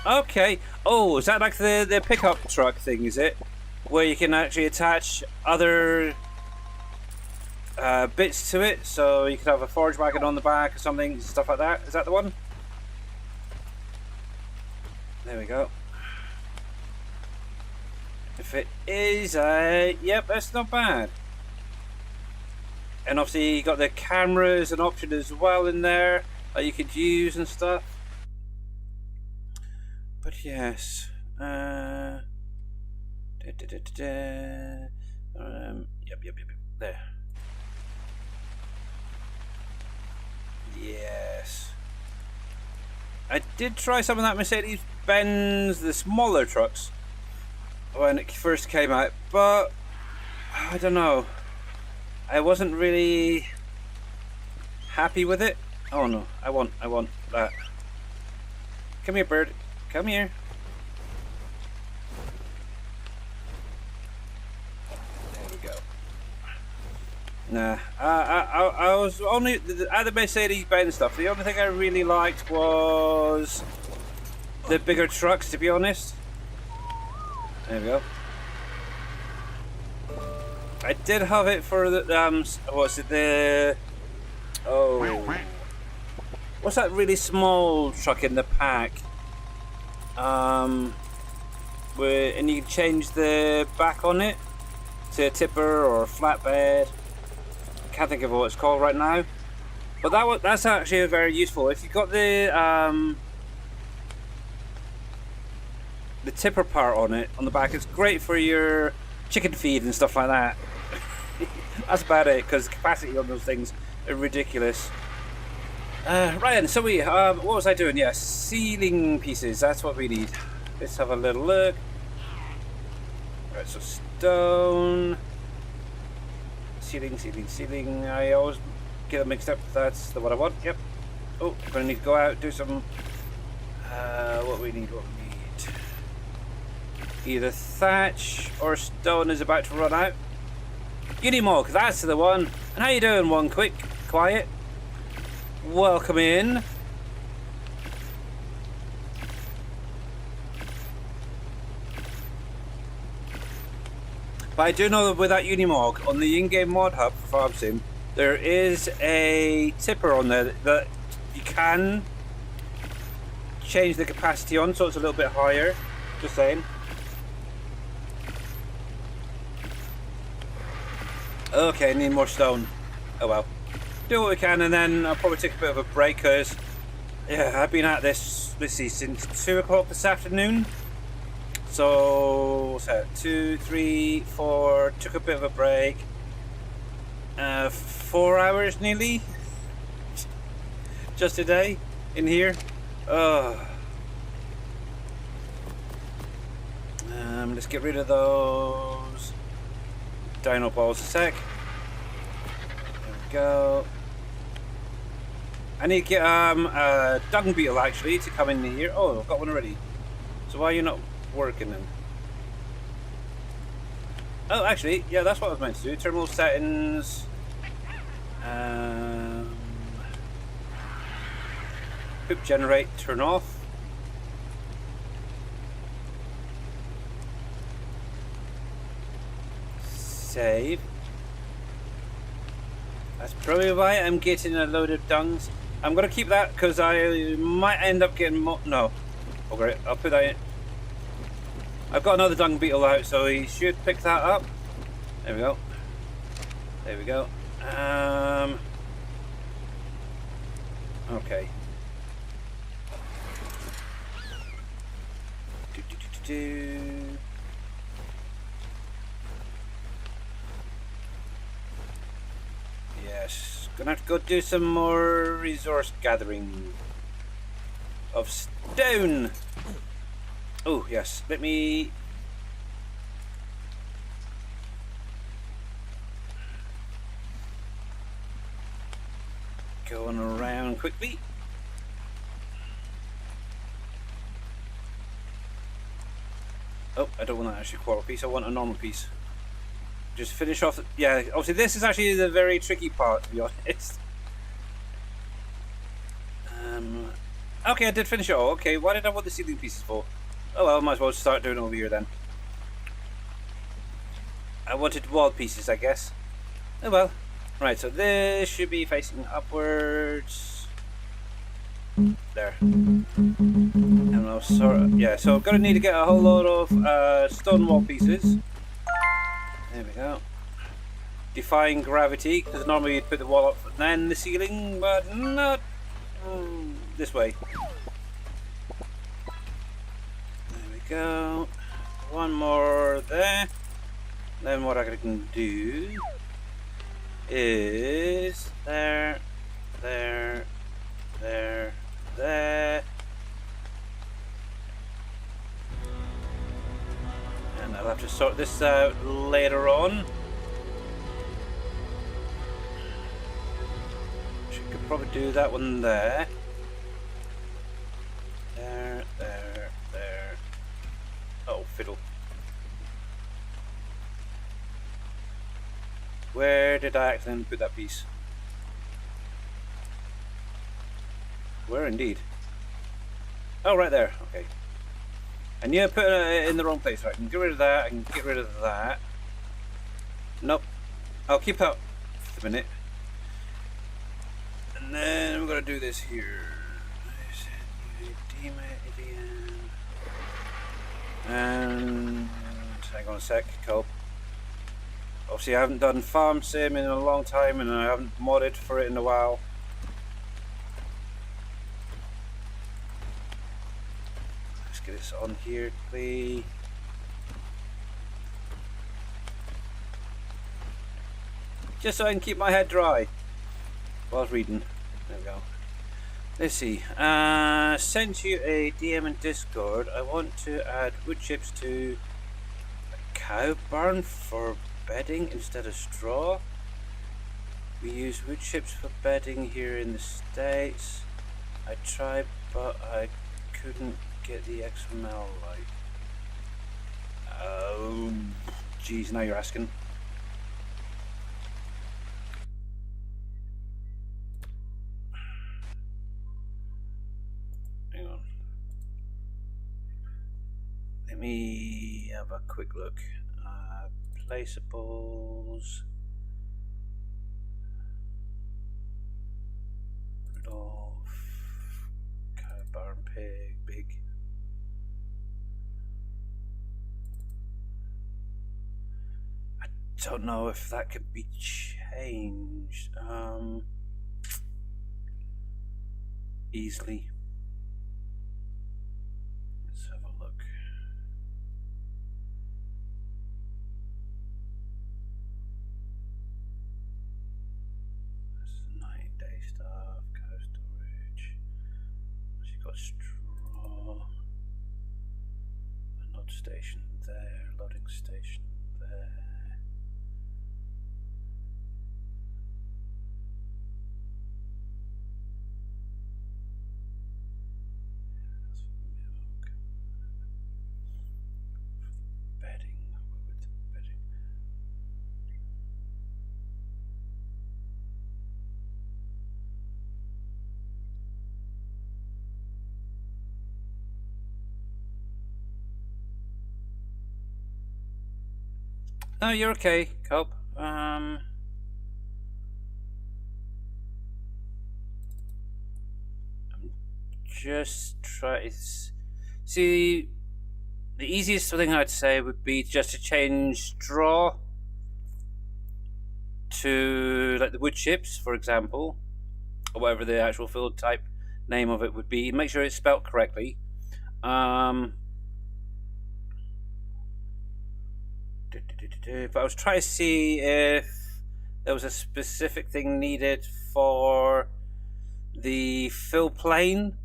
Okay. Oh, is that like the pickup truck thing, is it? Where you can actually attach other bits to it, so you could have a forage wagon on the back or something, stuff like that. Is that the one? There we go. If it is, yep, that's not bad. And obviously you got the cameras an option as well in there that you could use and stuff. But yes, yep, there. Yes, I did try some of that Mercedes-Benz, the smaller trucks, when it first came out, but I don't know. I wasn't really happy with it. Oh no, I want that. Come here, bird. Come here. There we go. Nah, I was only at the Mercedes-Benz stuff. The only thing I really liked was the bigger trucks, to be honest. There we go. I did have it for the what's it, the what's that really small truck in the pack? Where, and you can change the back on it to a tipper or a flatbed. I can't think of what it's called right now, but that's actually very useful. If you've got the tipper part on it on the back, it's great for your chicken feed and stuff like that. That's about it, because the capacity on those things are ridiculous. Right then, so what was I doing? Yeah, ceiling pieces, that's what we need. Let's have a little look. Right, so stone, ceiling. I always get them mixed up. That's the what I want. Yep. Oh, I'm gonna need to go out, do some. What we need. Either thatch or stone is about to run out. Unimog, that's the one. And how you doing, one quick, quiet? Welcome in. But I do know that with that Unimog on the in-game mod hub for Farm Sim, there is a tipper on there that you can change the capacity on, so it's a little bit higher. Just saying. Okay, need more stone. Oh well. Do what we can, and then I'll probably take a bit of a break, because yeah, I've been at this, let's see, since 2 o'clock this afternoon. So what's that? 2, 3, 4. Took a bit of a break. 4 hours nearly. Just today in here. Let's get rid of those dino balls a sec. There we go. I need to get a dung beetle actually to come in here. Oh, I've got one already. So why are you not working then? Oh, actually, yeah, that's what I was meant to do. Terminal settings. Poop generate, turn off. Save. That's probably why I'm getting a load of dungs. I'm gonna keep that because I might end up getting more. No, okay, I'll put that in. I've got another dung beetle out, so he should pick that up. There we go. There we go. Okay. Yes, gonna have to go do some more resource gathering of stone. Oh yes, let me. Going around quickly. Oh, I don't want that actually quarter piece, I want a normal piece. Just finish off, yeah, obviously this is actually the very tricky part, to be honest. Okay, I did finish it all. Okay, why did I want the ceiling pieces for? Oh well, I might as well start doing it over here then. I wanted wall pieces, I guess. Oh well. Right, so this should be facing upwards. There. And I'll sort of, yeah, so I'm gonna need to get a whole load of stone wall pieces. There we go. defying gravity, because normally you'd put the wall up and then the ceiling, but not this way. There we go. One more there. Then what I can do is there, there, there, there. And I'll have to sort this out later on. Could probably do that one there. There, there, there. Oh, fiddle. Where did I accidentally put that piece? Where indeed? Oh, right there. Okay. I knew I put it in the wrong place. Right, I can get rid of that. I can get rid of that. Nope. I'll keep that for a minute. And then we're gonna do this here. And hang on a sec, Cope. Obviously, I haven't done farm sim in a long time, and I haven't modded for it in a while. Let's get this on here, please. Just so I can keep my head dry while reading. There we go. Let's see. Sent you a DM in Discord. I want to add wood chips to a cow barn for bedding instead of straw. We use wood chips for bedding here in the States. I tried, but I couldn't get the XML right. Oh, geez, now you're asking. Hang on. Let me have a quick look. Placeables. Rudolph. Cow barn pig. Big. I don't know if that could be changed easily. Let's have a look. This is 9-day stuff, cow storage. She's got straw. A node station there, loading station there. No, you're okay, Cope. I'm just trying to see. The easiest thing I'd say would be just to change straw to like the wood chips, for example, or whatever the actual field type name of it would be. Make sure it's spelt correctly. But I was trying to see if there was a specific thing needed for the fill plane,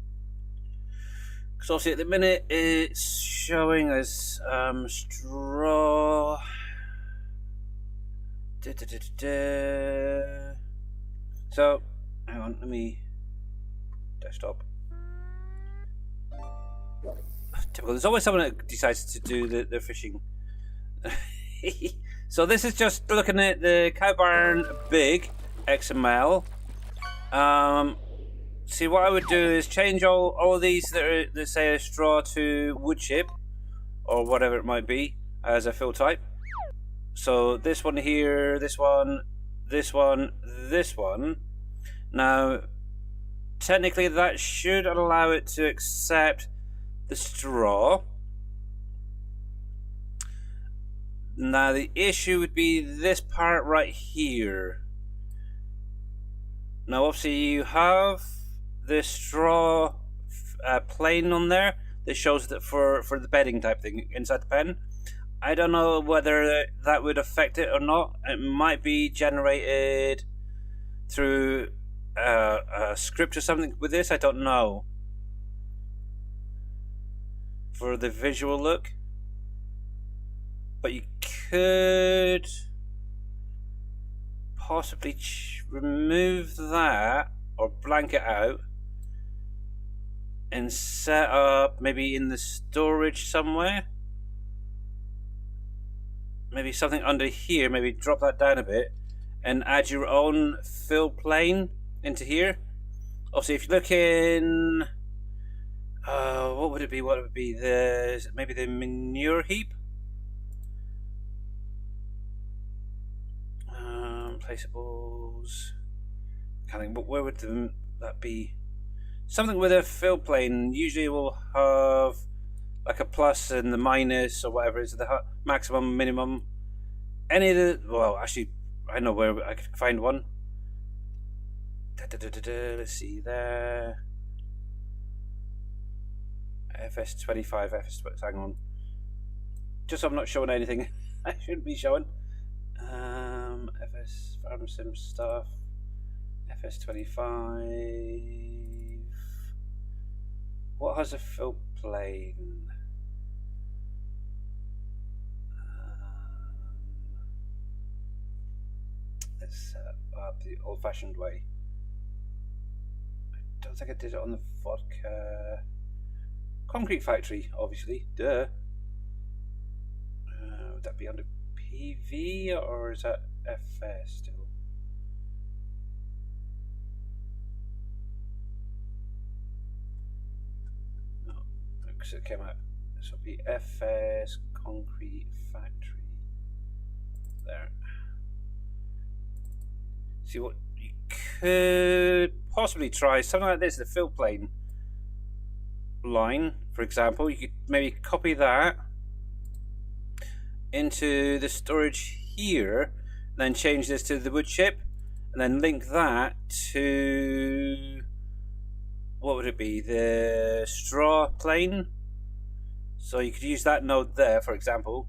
because obviously at the minute it's showing as straw. So hang on, let me desktop. Typical. There's always someone that decides to do the fishing. So this is just looking at the cow barn big XML. See, what I would do is change all of these that say a straw to wood chip or whatever it might be as a fill type. So this one here, this one, this one, this one. Now technically that should allow it to accept the straw. Now the issue would be this part right here. Now obviously you have this straw plane on there that shows that for the bedding type thing inside the pen. I don't know whether that would affect it or not. It might be generated through a script or something with this. I don't know. For the visual look. But you could possibly remove that or blank it out and set up maybe in the storage somewhere. Maybe something under here, maybe drop that down a bit and add your own fill plane into here. Obviously, if you look in, what would it be? What would it be? Maybe the manure heap? Placeables. Can't think, but where would that be? Something with a fill plane. Usually will have like a plus and the minus or whatever is the maximum, minimum. Any of the, well, actually, I know where I could find one. Let's see there. FS25, hang on. Just so I'm not showing anything I shouldn't be showing. FS Farm Sim stuff. FS25. What has a fill plane? Let's set up the old-fashioned way. I don't think I did it on the vodka. Concrete factory, obviously. Duh. Would that be under PV or is that FS still? No, because it came out. This will be FS Concrete Factory. There. See what you could possibly try something like this, the fill plane line, for example. You could maybe copy that into the storage here, then change this to the wood chip, and then link that to, what would it be, the straw plane. So you could use that node there, for example,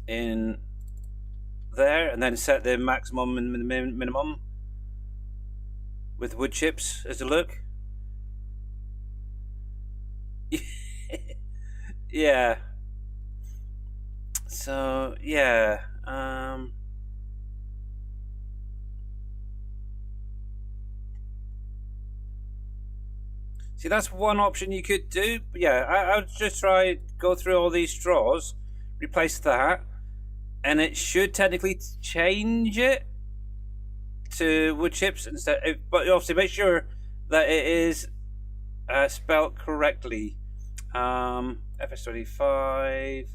in there, and then set the maximum and minimum with wood chips as a look. Yeah. So yeah. See, that's one option you could do. But yeah, I would just try go through all these straws, replace that, and it should technically change it to wood chips instead. But obviously, make sure that it is spelled correctly. FS25.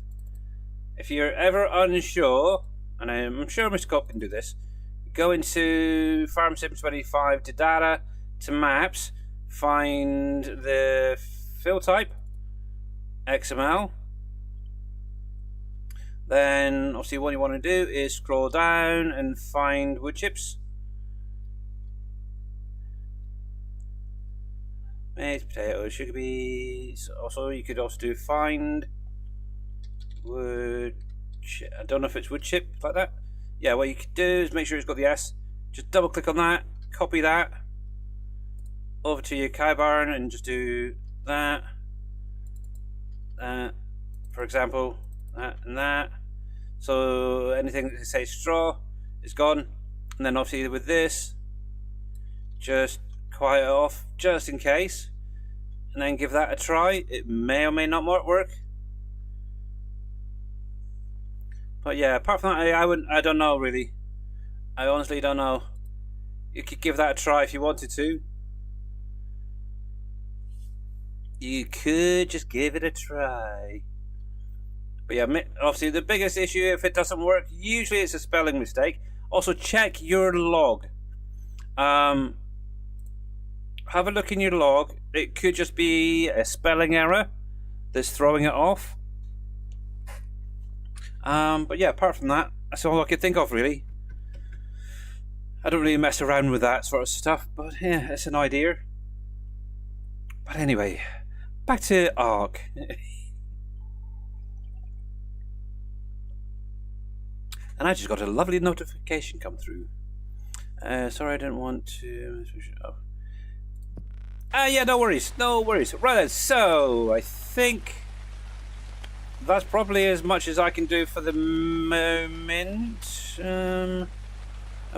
If you're ever unsure, and I'm sure Mr. Cobb can do this, go into Farm Sim 25 to data, to maps, find the fill type, XML. Then obviously what you want to do is scroll down and find wood chips. Maize, potatoes, sugar beets. Also, you could also do find wood chip. I don't know if it's wood chip like that. Yeah, what you could do is make sure it's got the S. Just double click on that, copy that over to your cow barn and just do that. That, for example, that and that. So anything that says straw is gone. And then obviously with this, just quiet it off just in case. And then give that a try. It may or may not work. But yeah, apart from that, I don't know really. I honestly don't know. You could give that a try if you wanted to. You could just give it a try. But yeah, obviously the biggest issue if it doesn't work, usually it's a spelling mistake. Also check your log. Have a look in your log. It could just be a spelling error that's throwing it off. But yeah, apart from that, that's all I could think of really. I don't really mess around with that sort of stuff, but yeah, it's an idea. But anyway, back to Ark. And I just got a lovely notification come through. Sorry, I didn't want to... yeah, no worries, no worries. Right then, so I think that's probably as much as I can do for the moment. I've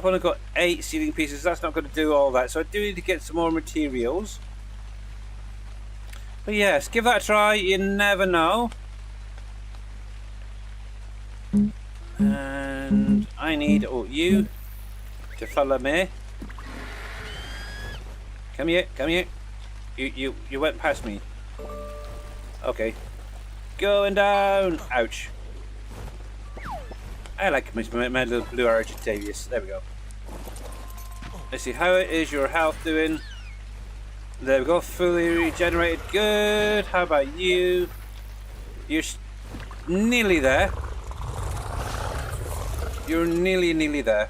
only got 8 sealing pieces, that's not going to do all that, so I do need to get some more materials. But yes, give that a try, you never know. And I need you to follow me. Come here, come here. You went past me. Okay. Going down. Ouch. I like my little blue Argentavius. There we go. Let's see, how is your health doing? There we go, fully regenerated. Good. How about you? You're nearly there. You're nearly there.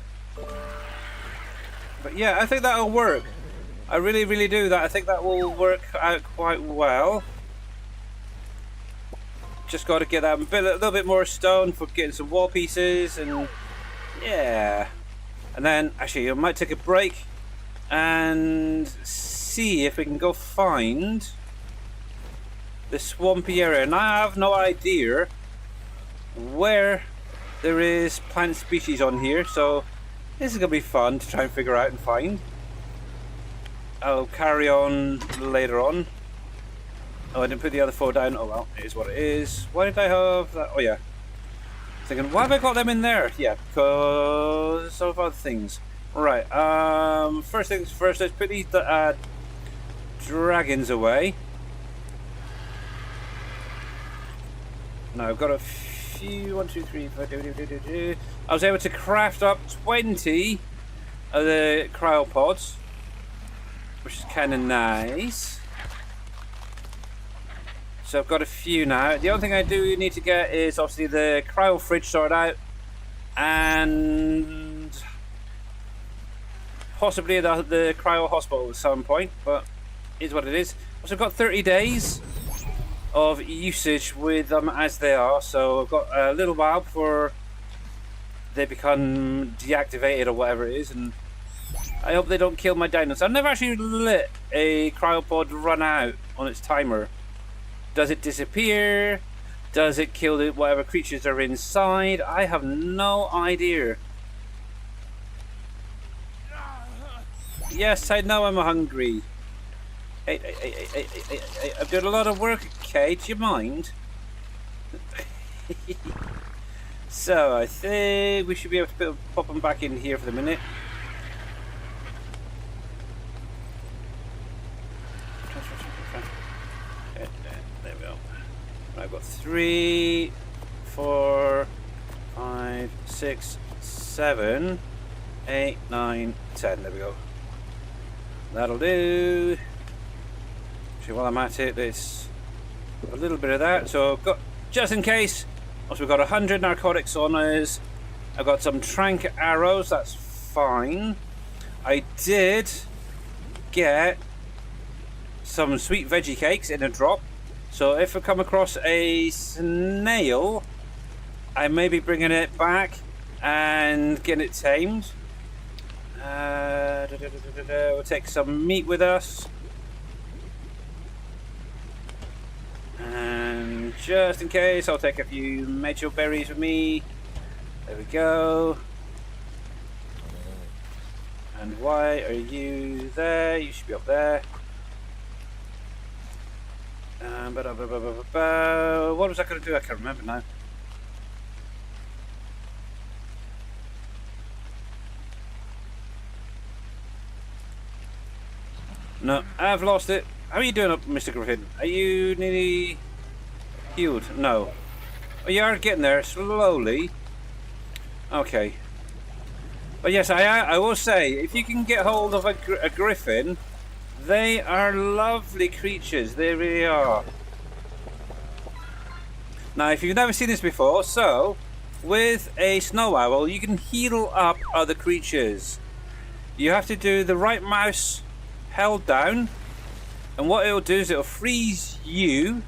But yeah, I think that'll work. I really do that. I think that will work out quite well. Just got to get a little bit more stone for getting some wall pieces, and yeah. And then actually I might take a break and see if we can go find the swampy area. And I have no idea where there is plant species on here, so this is gonna be fun to try and figure out and find. I'll carry on later on. Oh, I didn't put the other 4 down. Oh well, it is what it is. Why did I have that? Oh yeah. Thinking, why have I got them in there? Yeah, because of other things. Right, first things first, let's put these dragons away. Now I've got a few, 1, 2, 3, 4, I was able to craft up 20 of the cryopods, which is kind of nice. So I've got a few now. The only thing I do need to get is obviously the cryo fridge sorted out, and possibly the cryo hospital at some point, but it is what it is. Also, I've got 30 days of usage with them as they are, so I've got a little while before they become deactivated or whatever it is, and I hope they don't kill my dinos. I've never actually let a cryopod run out on its timer. Does it disappear? Does it kill whatever creatures are inside? I have no idea. Yes, I know I'm hungry. Hey, I'm doing a lot of work, okay? Do you mind? So, I think we should be able to pop them back in here for the minute. There we go. I've got 3, 4, 5, 6, 7, 8, 9, 10. There we go. That'll do. Actually, while I'm at it, there's a little bit of that. So I've got, just in case, also we've got 100 narcotics on us. I've got some trank arrows, that's fine. I did get some sweet veggie cakes in a drop. So if I come across a snail, I may be bringing it back and getting it tamed. We'll take some meat with us. And just in case, I'll take a few macho berries with me. There we go. And why are you there? You should be up there. What was I going to do? I can't remember now. No, I've lost it. How are you doing up, Mr. Griffin? Are you nearly healed? No. Oh, you are getting there slowly. Okay. But yes, I will say, if you can get hold of a griffin, they are lovely creatures. They really are. Now, if you've never seen this before, so with a snow owl, you can heal up other creatures. You have to do the right mouse held down, and what it'll do is it'll freeze you,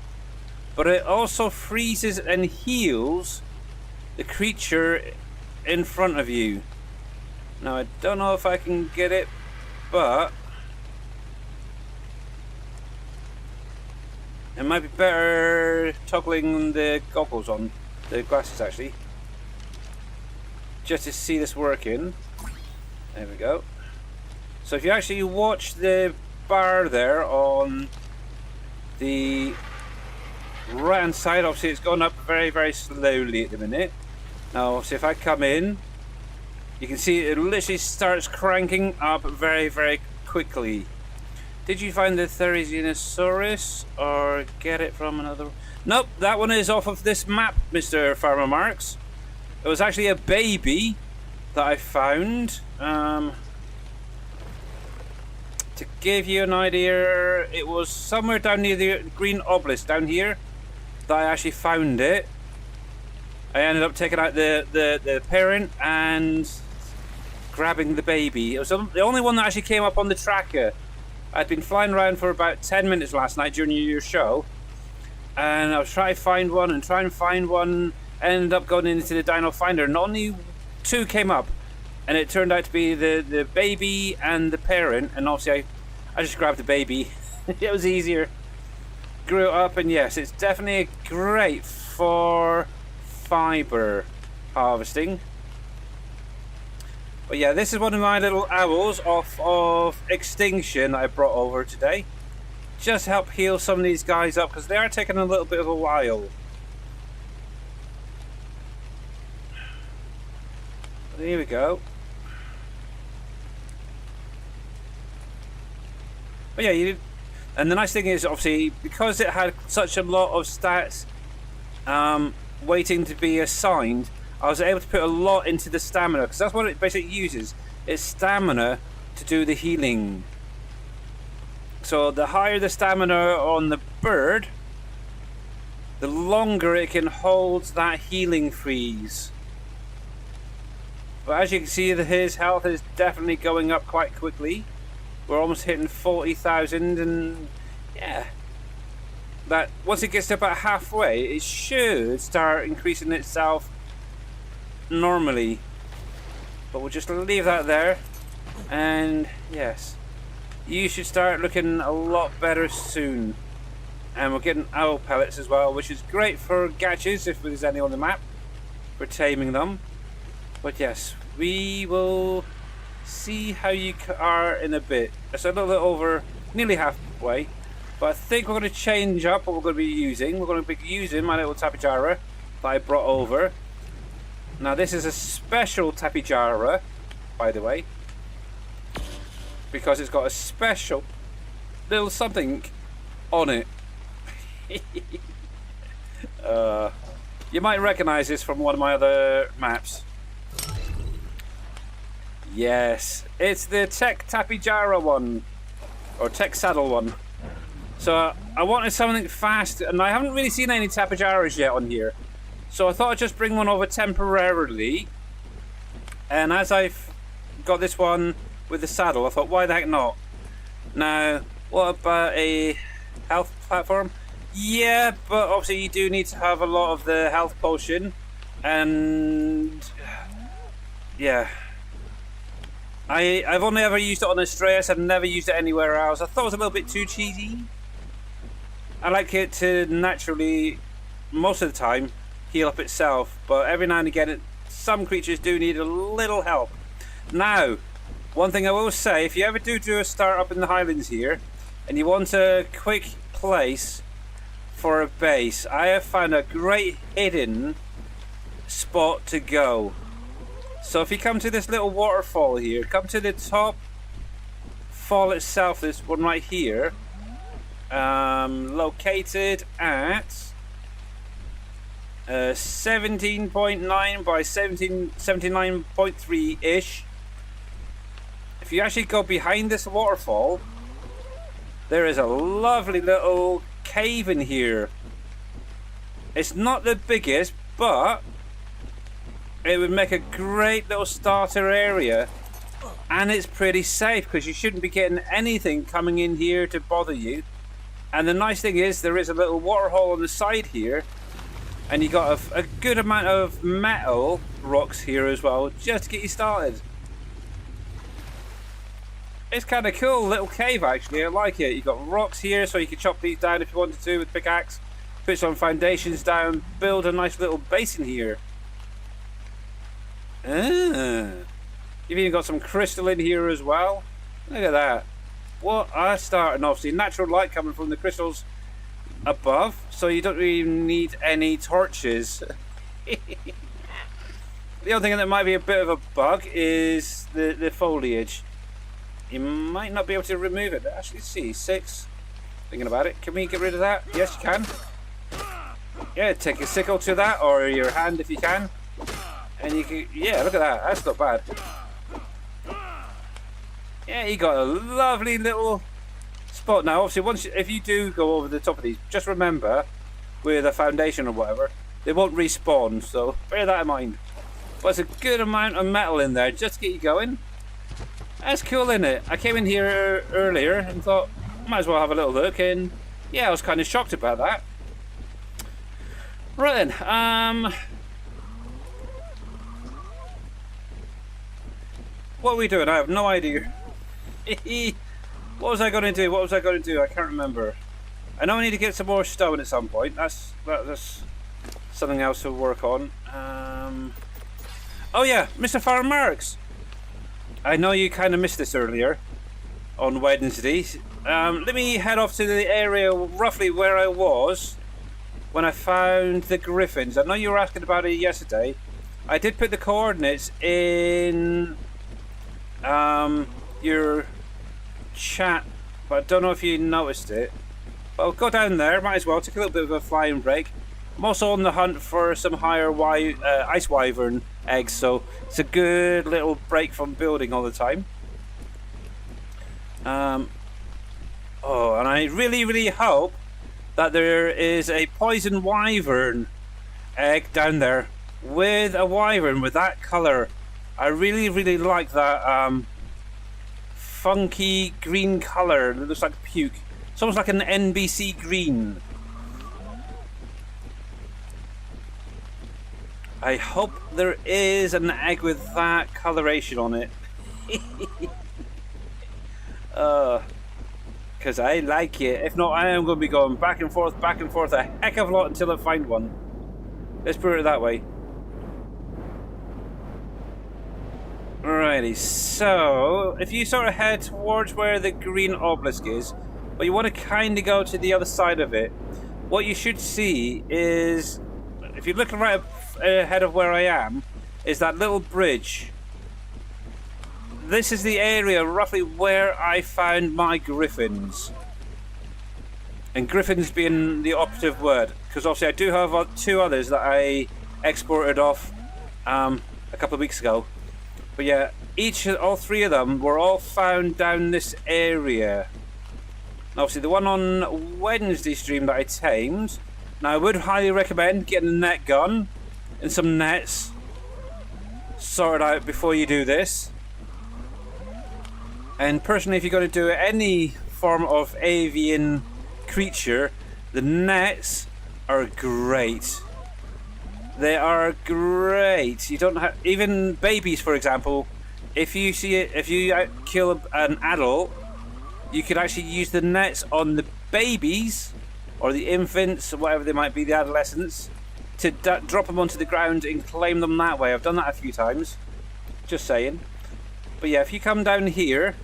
but it also freezes and heals the creature in front of you. Now I don't know if I can get it, but it might be better toggling the goggles on, the glasses actually, just to see this working. There we go. So if you actually watch the bar there on the right hand side, obviously it's going up very, very slowly at the minute. Now, so if I come in, you can see it literally starts cranking up very, very quickly. Did you find the Therizinosaurus or get it from another? Nope, that one is off of this map, Mr. Farmer Marks. It was actually a baby that I found. To give you an idea, it was somewhere down near the green obelisk down here that I actually found it. I ended up taking out the parent and grabbing the baby. It was the only one that actually came up on the tracker. I'd been flying around for about 10 minutes last night during your show, and I was trying to find one and try and find one. Ended up going into the Dino Finder, and only 2 came up, and it turned out to be the baby and the parent. And obviously I just grabbed the baby. It was easier. Grew it up, and yes, it's definitely great for fiber harvesting. But yeah, this is one of my little owls off of extinction that I brought over today. Just help heal some of these guys up, because they are taking a little bit of a while. There we go. But yeah, and the nice thing is, obviously, because it had such a lot of stats waiting to be assigned, I was able to put a lot into the stamina, because that's what it basically uses. It's stamina to do the healing. So the higher the stamina on the bird, the longer it can hold that healing freeze. But as you can see, his health is definitely going up quite quickly. We're almost hitting 40,000, and yeah, that once it gets to about halfway, it should start increasing itself normally. But we'll just leave that there, and yes, you should start looking a lot better soon. And we're getting owl pellets as well, which is great for gadgets if there's any on the map for taming them. But yes, we will see how you are in a bit. It's a little bit over, nearly halfway, but I think we're going to change up what we're going to be using. We're going to be using my little Tapijara that I brought over. Now this is a special Tapijara, by the way, because it's got a special little something on it. You might recognize this from one of my other maps. Yes, it's the Tech Tapijara one, or Tech Saddle one. So I wanted something fast, and I haven't really seen any Tapijaras yet on here. So I thought I'd just bring one over temporarily. And as I've got this one with the saddle, I thought, why the heck not? Now, what about a health platform? Yeah, but obviously you do need to have a lot of the health potion. And yeah, I've only ever used it on Astreus. I've never used it anywhere else. I thought it was a little bit too cheesy. I like it to naturally, most of the time, heal up itself, but every now and again some creatures do need a little help. Now, one thing I will say, if you ever do a start up in the Highlands here and you want a quick place for a base, I have found a great hidden spot to go. So if you come to this little waterfall here, come to the top fall itself, this one right here, located at 17.9 by 79.3 ish. If you actually go behind this waterfall, there is a lovely little cave in here. It's not the biggest, but it would make a great little starter area. And it's pretty safe because you shouldn't be getting anything coming in here to bother you. And the nice thing is there is a little water hole on the side here. And you got a good amount of metal rocks here as well, just to get you started. It's kind of cool little cave actually, I like it. You got rocks here so you can chop these down if you wanted to with pickaxe. Put some foundations down, build a nice little basin here. You've even got some crystal in here as well. Look at that. What a start. And obviously natural light coming from the crystals above, so you don't really need any torches. The only thing that might be a bit of a bug is the foliage. You might not be able to remove it. Actually, see, 6. Thinking about it. Can we get rid of that? Yes, you can. Yeah, take a sickle to that, or your hand if you can. And you can, yeah, look at that. That's not bad. Yeah, you got a lovely little spot now. Obviously, if you do go over the top of these, just remember, with a foundation or whatever, they won't respawn. So bear that in mind. But it's a good amount of metal in there just to get you going. That's cool, isn't it? I came in here earlier and thought, might as well have a little look, and yeah, I was kind of shocked about that. Right then, what are we doing? I have no idea. What was I going to do? I can't remember. I know I need to get some more stone at some point. That's something else to work on. Oh yeah, Mr. Farmer Marks. I know you kind of missed this earlier on Wednesday. Let me head off to the area roughly where I was when I found the griffins. I know you were asking about it yesterday. I did put the coordinates in your chat, but I don't know if you noticed it. But I'll go down there, might as well, take a little bit of a flying break. I'm also on the hunt for some higher ice wyvern eggs, so it's a good little break from building all the time. Oh, and I really hope that there is a poison wyvern egg down there with a wyvern with that colour. I really like that funky green colour. It looks like puke. It's almost like an NBC green. I hope there is an egg with that coloration on it. Because I like it. If not, I am going to be going back and forth a heck of a lot until I find one. Let's put it that way. Alrighty, so if you sort of head towards where the green obelisk is, but you want to kind of go to the other side of it, what you should see is, if you look right ahead of where I am, is that little bridge. This is the area roughly where I found my griffins. And griffins being the operative word, because obviously I do have 2 others that I exported off a couple of weeks ago. But yeah, all 3 of them were all found down this area. And obviously the one on Wednesday stream that I tamed. Now I would highly recommend getting a net gun and some nets sorted out before you do this. And personally, if you're going to do any form of avian creature, the nets are great. They are great. You don't have, even babies, for example. If you kill an adult, you could actually use the nets on the babies or the infants, or whatever they might be, the adolescents, to drop them onto the ground and claim them that way. I've done that a few times. Just saying. But yeah, if you come down here,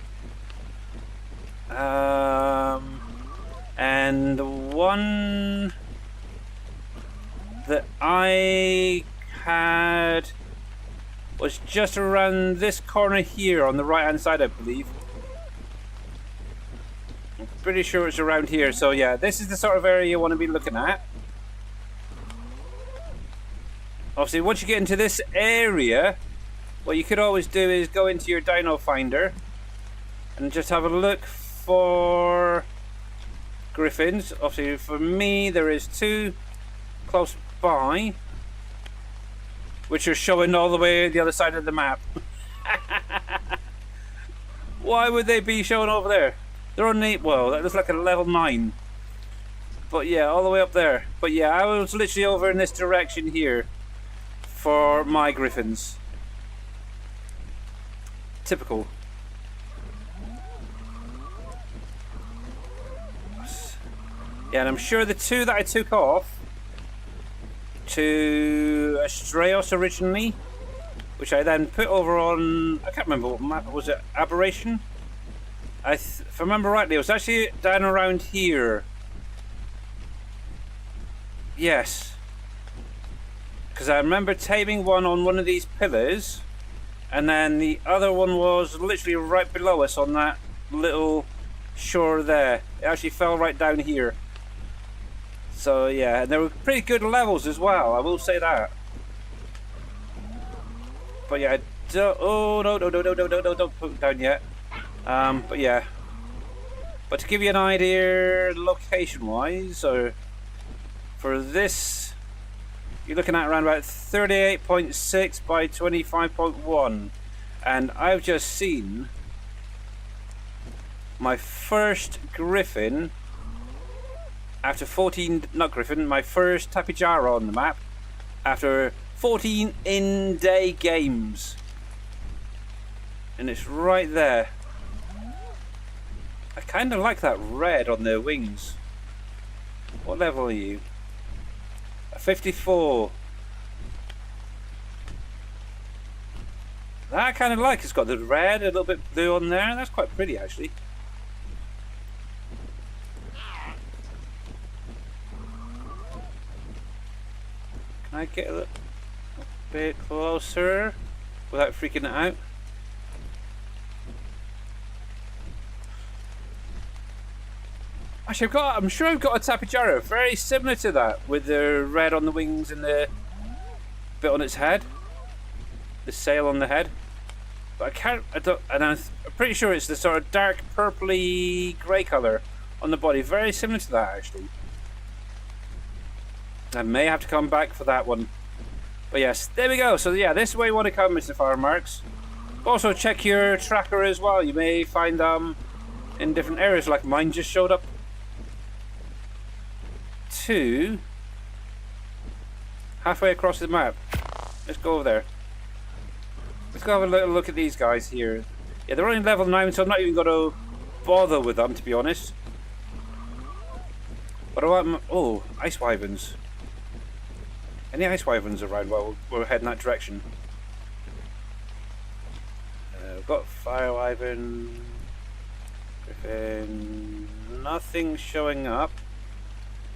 and the one that I had was just around this corner here on the right hand side, I believe. I'm pretty sure it's around here. So yeah, this is the sort of area you want to be looking at. Obviously, once you get into this area, what you could always do is go into your dino finder and just have a look for griffins. Obviously, for me, there is 2 close by. which are showing all the way the other side of the map. Why would they be showing over there? They're only, well, that looks like a level 9. But yeah, all the way up there. But yeah, I was literally over in this direction here for my griffins. Typical. Yeah, and I'm sure the 2 that I took off to Astraeos originally, which I then put over on, I can't remember what map, was it Aberration? If I remember rightly, it was actually down around here. Yes. Because I remember taming one on one of these pillars, and then the other one was literally right below us on that little shore there. It actually fell right down here. So yeah, and they were pretty good levels as well, I will say that. But yeah, oh no, don't put it down yet. But yeah. But to give you an idea, location-wise, or for this, you're looking at around about 38.6 by 25.1, and I've just seen my first griffin after 14, not griffin, my first Tapijara on the map after 14 in-day games, and it's right there. I kind of like that red on their wings. What level are you? 54. That I kind of like. It's got the red, a little bit blue on there. That's quite pretty, actually. Can I get a bit closer without freaking it out? Actually, I'm sure I've got a Tapijara very similar to that, with the red on the wings and the bit on its head, the sail on the head. But I'm pretty sure it's the sort of dark purpley grey colour on the body, very similar to that actually. I may have to come back for that one. But yes, there we go. So yeah, this is where you want to come, Mr. Firemarks. Also check your tracker as well. You may find them in different areas, like mine just showed up. Halfway across the map. Let's go over there. Let's go have a little look at these guys here. Yeah, they're only level 9, so I'm not even going to bother with them, to be honest. What about... oh, ice wyverns. Any ice wyverns around while we're heading that direction? We've got fire wyvern... griffin... nothing showing up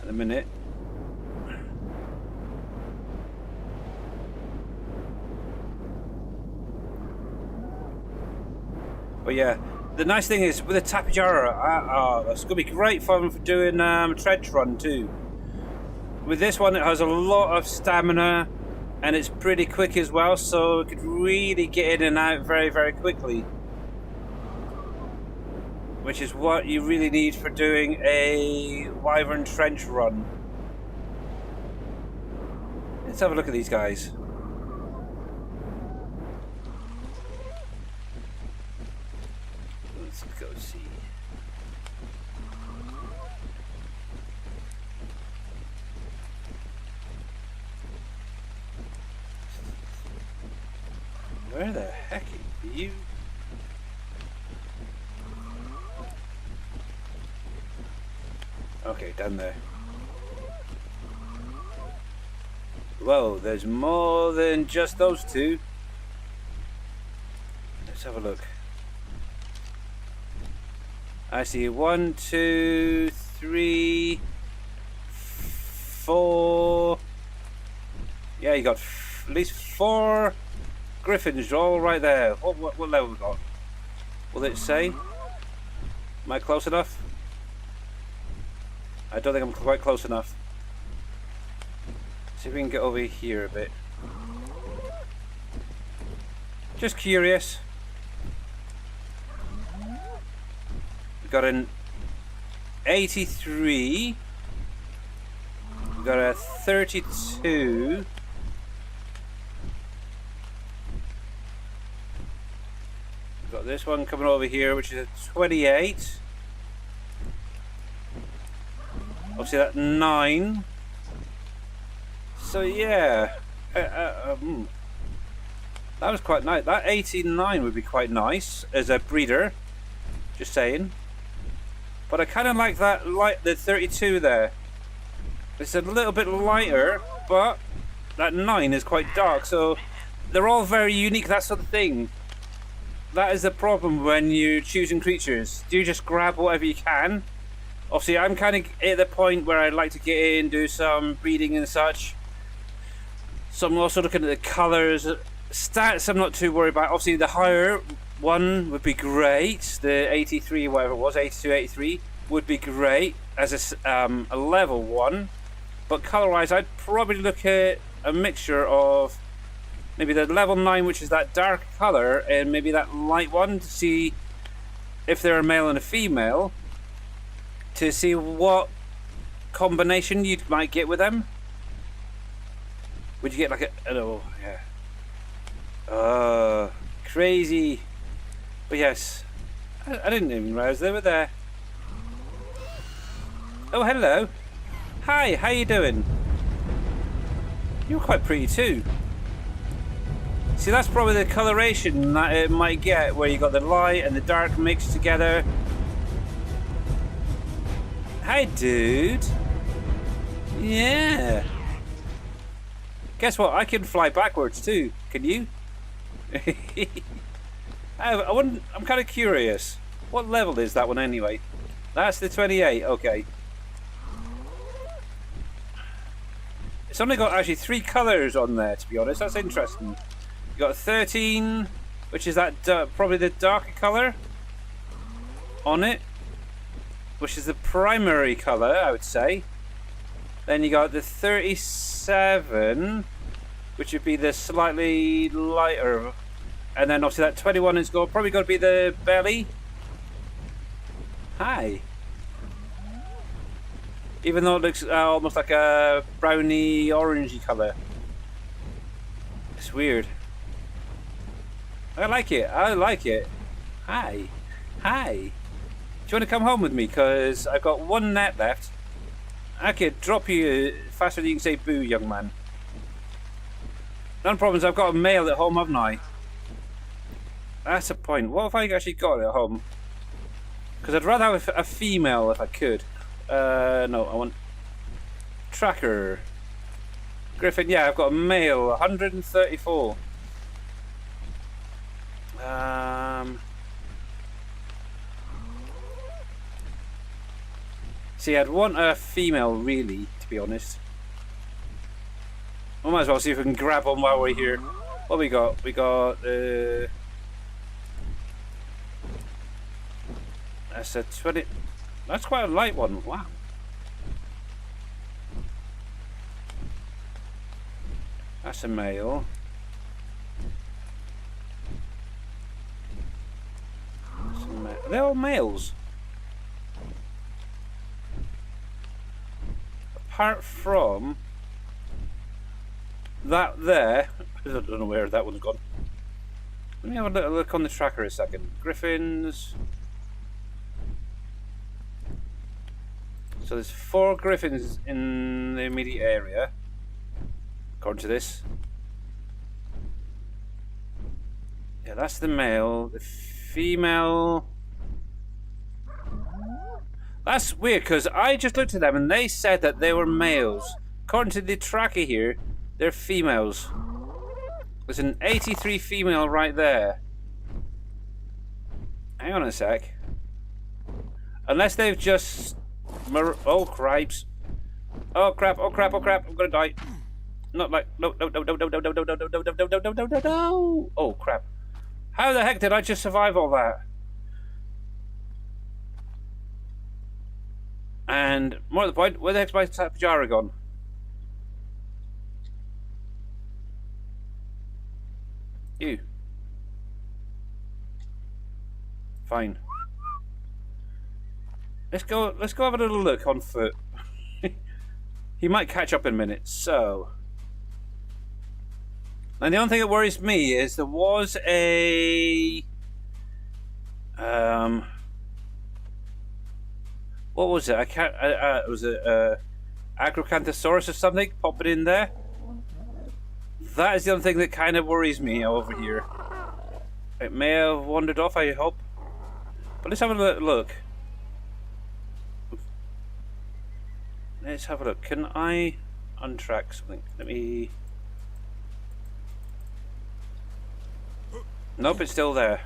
at a minute. But yeah, the nice thing is with the Tapijara, that's going to be great fun for doing trench run too. With this one, it has a lot of stamina and it's pretty quick as well, so it could really get in and out very, very quickly. Which is what you really need for doing a wyvern trench run. Let's have a look at these guys. Let's go see. Where the heck are you? Okay, down there. Whoa, there's more than just those two. Let's have a look. I see 1, 2, 3, 4. Yeah, you got at least 4 griffins all right there. What level we got? Will it say? Am I close enough? I don't think I'm quite close enough. See if we can get over here a bit. Just curious. We've got an 83. We've got a 32. Got this one coming over here, which is a 28. Obviously that 9. So yeah, that was quite nice. That 89 would be quite nice as a breeder. Just saying. But I kind of like that the 32 there. It's a little bit lighter, but that 9 is quite dark. So they're all very unique. That's the thing. That is the problem when you're choosing creatures. Do you just grab whatever you can? Obviously, I'm kind of at the point where I'd like to get in, do some breeding and such. So I'm also looking at the colours. Stats I'm not too worried about. Obviously, the higher one would be great. The 83, whatever it was, 82, 83 would be great as a level 1. But colour-wise, I'd probably look at a mixture of maybe the level 9, which is that dark colour, and maybe that light one to see if they're a male and a female, to see what combination you might get with them. Would you get like oh yeah. Crazy. But yes, I didn't even realize they were there. Oh, hello. Hi, how you doing? You're quite pretty too. See, that's probably the coloration that it might get, where you got the light and the dark mixed together. Hi, dude. Yeah. Guess what? I can fly backwards too. Can you? I'm kind of curious. What level is that one anyway? That's the 28. Okay. It's only got actually 3 colours on there, to be honest. That's interesting. You got 13, which is that probably the darker colour on it, which is the primary colour, I would say. Then you got the 37, which would be the slightly lighter, and then obviously that 21 is probably going to be the belly. Hi. Even though it looks almost like a browny orangey colour. It's weird. I like it. I like it. Hi. Hi. Do you want to come home with me? Because I've got 1 net left. I could drop you faster than you can say boo, young man. None problems. I've got a male at home, haven't I? That's the point. What have I actually got at home? Because I'd rather have a female if I could. No, I want tracker. Griffin, yeah, I've got a male, 134. See, I'd want a female, really, to be honest. We might as well see if we can grab one while we're here. What we got? We got that's a 20. That's quite a light one. Wow. That's a male. They're all males. Apart from that there. I don't know where that one's gone. Let me have a little look on the tracker a second. Griffins. So there's 4 griffins in the immediate area, according to this. Yeah, that's the male. The female... That's weird, because I just looked at them and they said that they were males. According to the tracker here, they're females. There's an 83 female right there. Hang on a sec. Unless they've just... Oh, cripes. Oh, crap, oh, crap, oh, crap. I'm gonna die. Not like... No, no, no, no, no, no, no, no, no, no, no, no, no, no, no, no. Oh, crap. How the heck did I just survive all that? And, more to the point, where the heck's my Pajara gone? You. Fine. Let's go have a little look on foot. He might catch up in a minute, so. And the only thing that worries me is there was a What was it? I can't. Was it Acrocanthosaurus or something? Pop it in there. That is the only thing that kind of worries me over here. It may have wandered off, I hope. But let's have a look. Let's have a look. Can I untrack something? Let me... Nope, it's still there.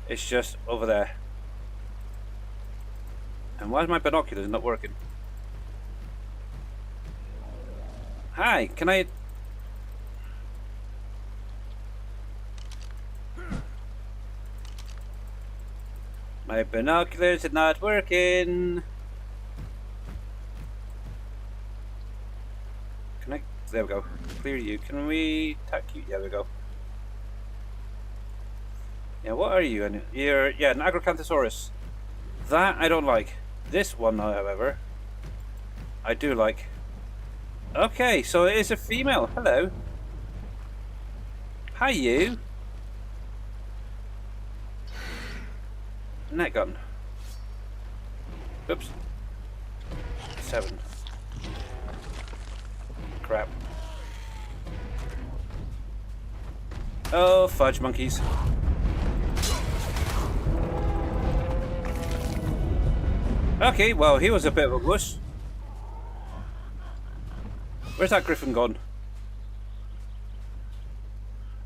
It's just over there. And why is my binoculars not working? Hi, can I... My binoculars are not working. Can I... There we go. Clear you. Can we attack you? There we go. Yeah, what are you? You're... Yeah, an Acrocanthosaurus. That I don't like. This one, however, I do like. Okay, so it is a female. Hello. Hi, you. Net gun. Oops. 7. Crap. Oh, fudge monkeys. Okay, well, he was a bit of a wuss. Where's that griffin gone?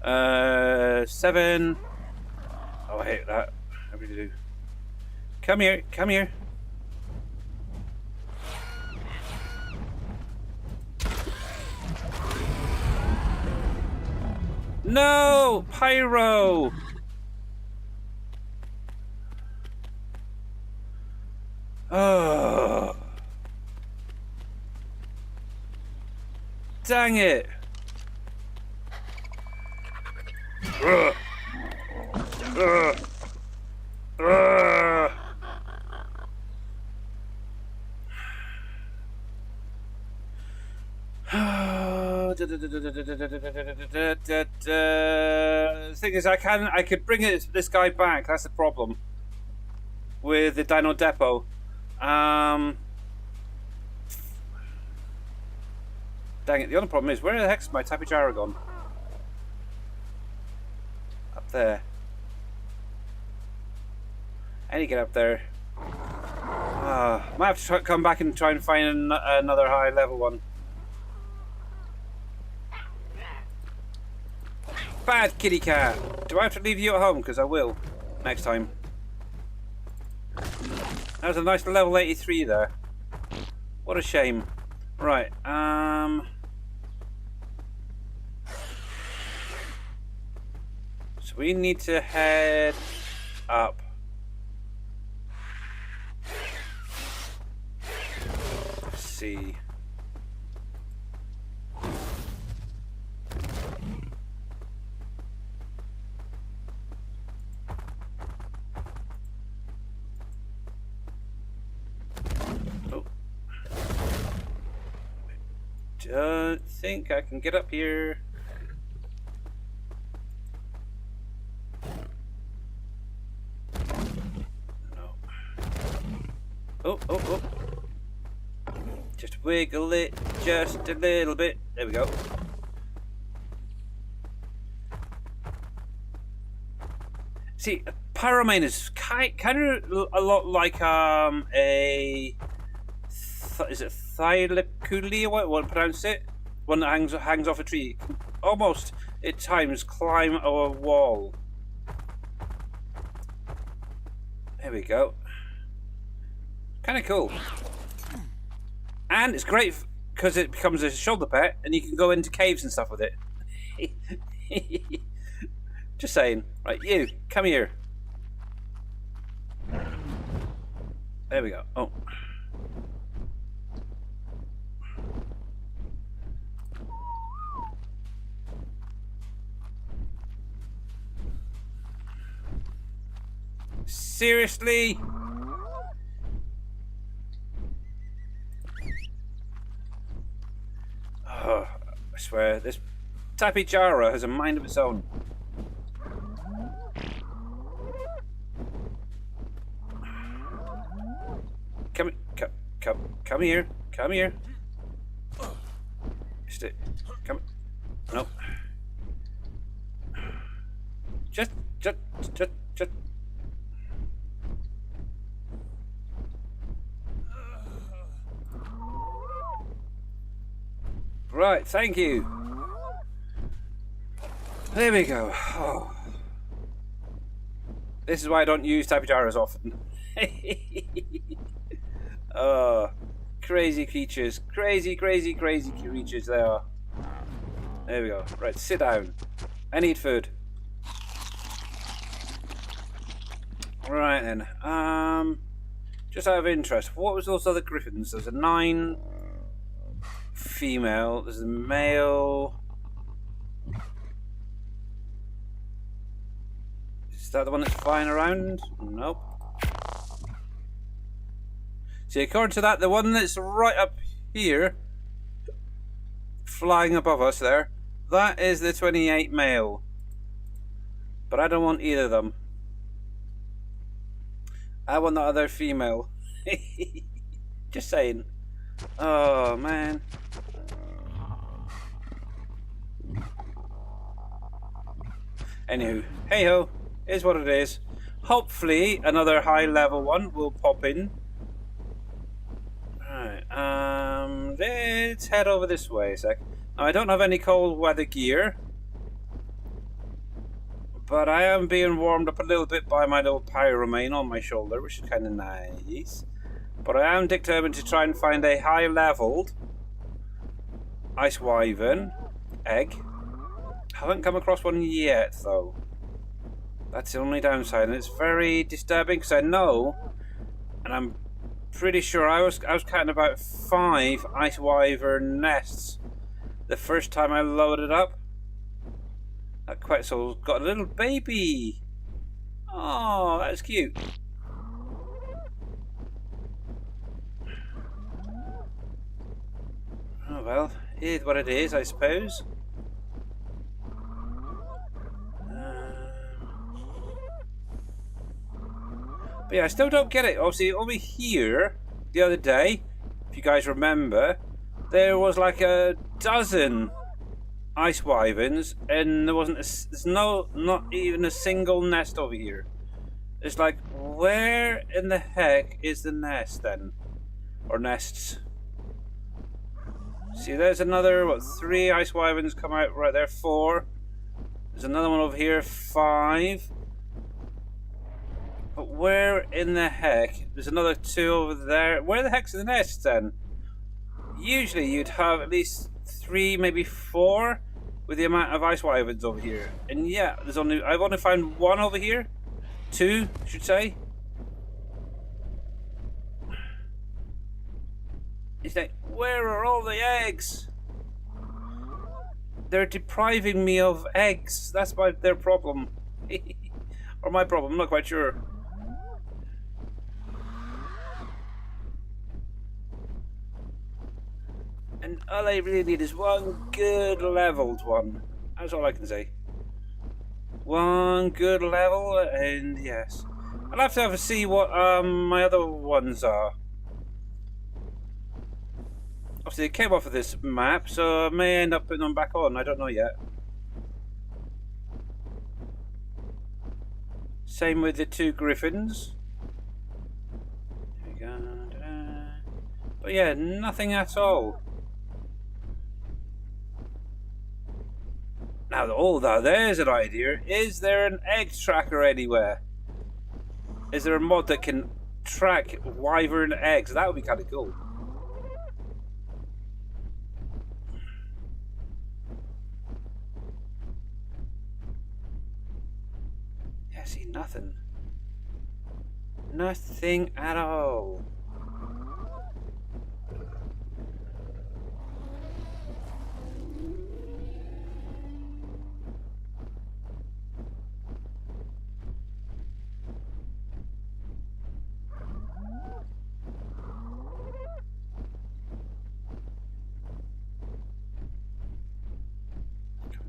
7. Oh, I hate that. I really do. Come here, come here. No! Pyro! Oh. Dang it! Ugh. Ugh. Ugh. The thing is, I could bring this guy back. That's the problem with the Dino Depot. Dang it! The other problem is, where the heck's my Tapijara gone? Up there. I need to get up there. Might have to come back and try and find another high level one. Bad kitty cat! Do I have to leave you at home? Because I will. Next time. That was a nice level 83 there. What a shame. Right, so we need to head up. Let's see. Don't think I can get up here. No. Oh, oh, oh. Just wiggle it just a little bit. There we go. See, Pyromane is kind of a lot like is it Thylaculia? What pronounce it? One that hangs off a tree. Almost at times climb a wall. There we go. Kind of cool. And it's great because it becomes a shoulder pet, and you can go into caves and stuff with it. Just saying. Right, you come here. There we go. Oh. Seriously? Oh, I swear, this Tapijara has a mind of its own. Come here. Come here. Stay. Come. No. Just. Right, thank you. There we go. Oh. This is why I don't use Tapijara often. Oh, crazy creatures. Crazy creatures they are. There we go. Right, sit down. I need food. Right then. Just out of interest, what was those other griffins? There's a 9 female, there's a male. Is that the one that's flying around? Nope. See, according to that, the one that's right up here, flying above us there, that is the 28 male. But I don't want either of them. I want the other female. Just saying. Oh, man. Anywho, hey ho, is what it is. Hopefully another high level one will pop in. Right, let's head over this way a sec. Now I don't have any cold weather gear, but I am being warmed up a little bit by my little pyromane on my shoulder, which is kind of nice. But I am determined to try and find a high leveled ice wyvern egg. Haven't come across one yet though. That's the only downside, and it's very disturbing because I know, and I'm pretty sure I was counting about 5 ice wyvern nests the first time I loaded up. That Quetzal's got a little baby. Oh, that's cute. Oh well, it is what it is, I suppose. But yeah, I still don't get it. Obviously, over here the other day, if you guys remember, there was like a dozen ice wyverns, and there wasn't. There's not even a single nest over here. It's like, where in the heck is the nest then, or nests? See, there's another, what, 3 ice wyverns come out right there, 4. There's another one over here, 5. But where in the heck? There's another 2 over there. Where the heck's the nest then? Usually you'd have at least 3, maybe 4 with the amount of ice wyverns over here. And yeah, I've only found 1 over here. 2, I should say. It's like, where are all the eggs? They're depriving me of eggs. That's their problem. Or my problem, I'm not quite sure. And all I really need is one good leveled one. That's all I can say. One good level, and yes. I'll have to see what my other ones are. Obviously, they came off of this map, so I may end up putting them back on. I don't know yet. Same with the 2 griffins. There we go. But yeah, nothing at all. Now, there's an idea. Is there an egg tracker anywhere? Is there a mod that can track wyvern eggs? That would be kind of cool. Yeah, see, nothing. Nothing at all.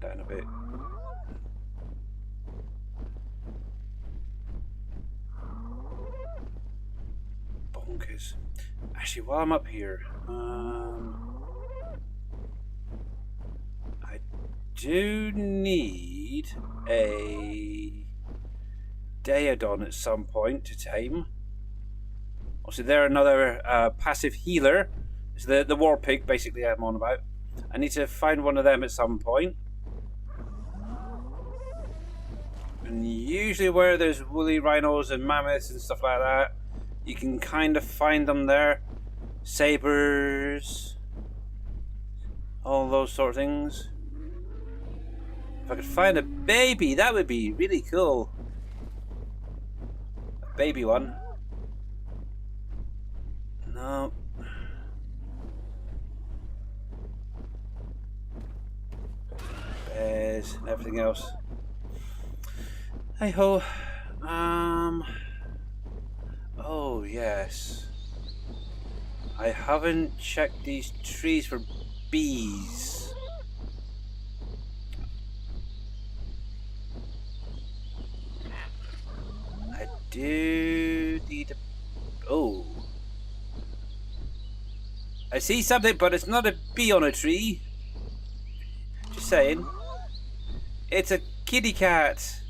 Down a bit. Bonkers. Because actually, while I'm up here, I do need a Daedon at some point to tame. Also, they're another passive healer. It's the war pig, basically, I'm on about. I need to find one of them at some point. And usually where there's woolly rhinos and mammoths and stuff like that, you can kind of find them there. Sabers, all those sort of things. If I could find a baby, that would be really cool. A baby one. No. Bears and everything else. Hey ho. Oh yes. I haven't checked these trees for bees. I do need a... Oh. I see something, but it's not a bee on a tree. Just saying. It's a kitty cat.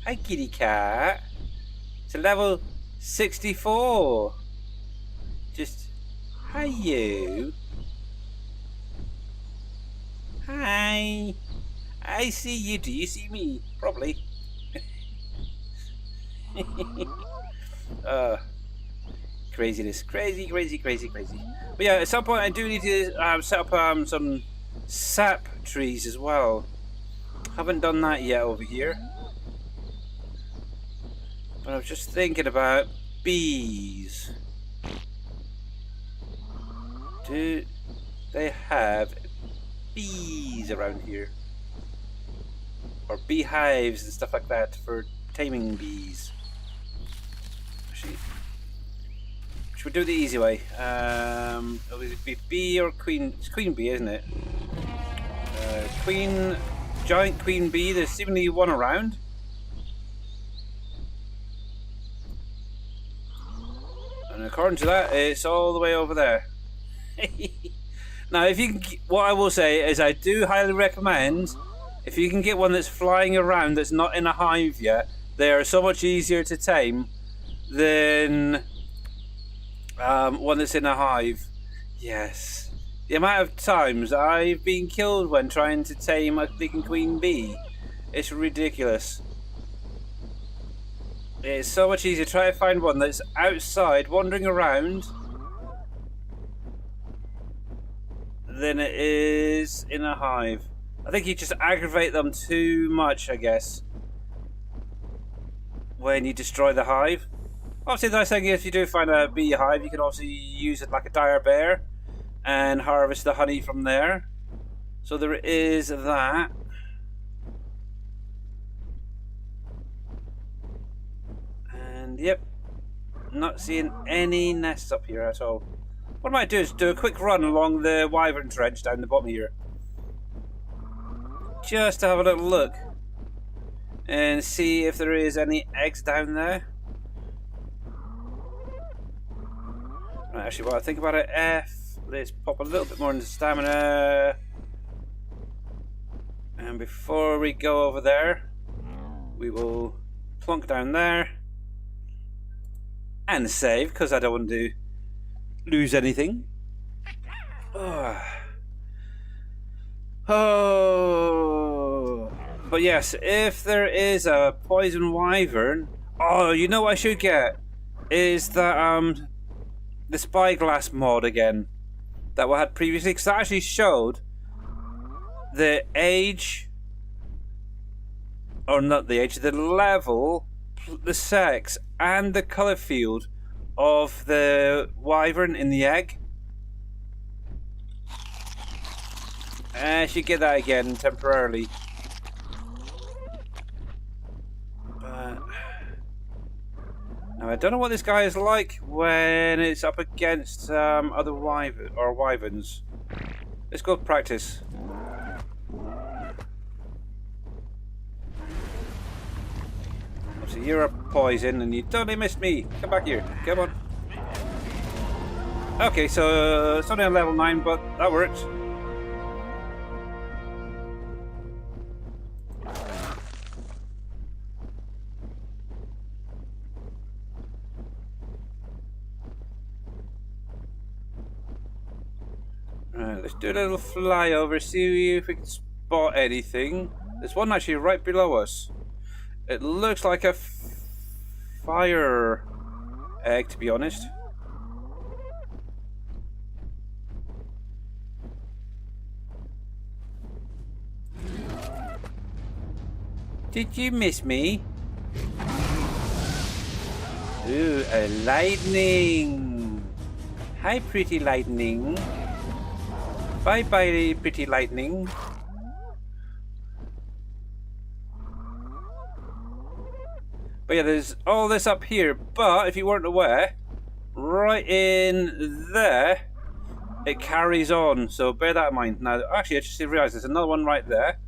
Hi, kitty cat. It's a level 64. Just, hi you. Hi. I see you. Do you see me? Probably. Craziness. Crazy. But yeah, at some point I do need to set up some sap trees as well. Haven't done that yet over here. But I was just thinking about bees. Do they have bees around here? Or beehives and stuff like that for taming bees? Actually, should we do it the easy way? Would it be bee or queen? It's queen bee, isn't it? Giant queen bee. There's seemingly one around. And according to that, it's all the way over there. Now, if you can, what I will say is, I do highly recommend if you can get one that's flying around that's not in a hive yet. They are so much easier to tame than one that's in a hive. Yes, the amount of times I've been killed when trying to tame a freaking queen bee, it's ridiculous. It's so much easier to try to find one that's outside wandering around than it is in a hive. I think you just aggravate them too much, I guess, when you destroy the hive. Obviously, the nice thing is if you do find a beehive, you can also use it like a dire bear and harvest the honey from there. So there is that. And yep, not seeing any nests up here at all. What I might do is do a quick run along the wyvern trench down the bottom here, just to have a little look and see if there is any eggs down there. Right, actually, while I think about it, let's pop a little bit more into stamina. And before we go over there, we will plonk down there and save, because I don't want to lose anything. Oh. But yes, if there is a poison wyvern, oh, you know what I should get is that the spyglass mod again that we had previously, because that actually showed the age, or not the age, the level, the sex, and the color field of the wyvern in the egg. I should get that again temporarily. But now I don't know what this guy is like when it's up against other wyverns. Let's go practice. So you're a poison and you totally missed me. Come back here. Come on. Okay, so it's only on level 9, but that works. Right, let's do a little flyover, see if we can spot anything. There's one actually right below us. It looks like a fire egg, to be honest. Did you miss me? Ooh, a lightning. Hi, pretty lightning. Bye-bye, pretty lightning. But yeah, there's all this up here, but if you weren't aware, right in there, it carries on, so bear that in mind. Now, actually, I just realised there's another one right there.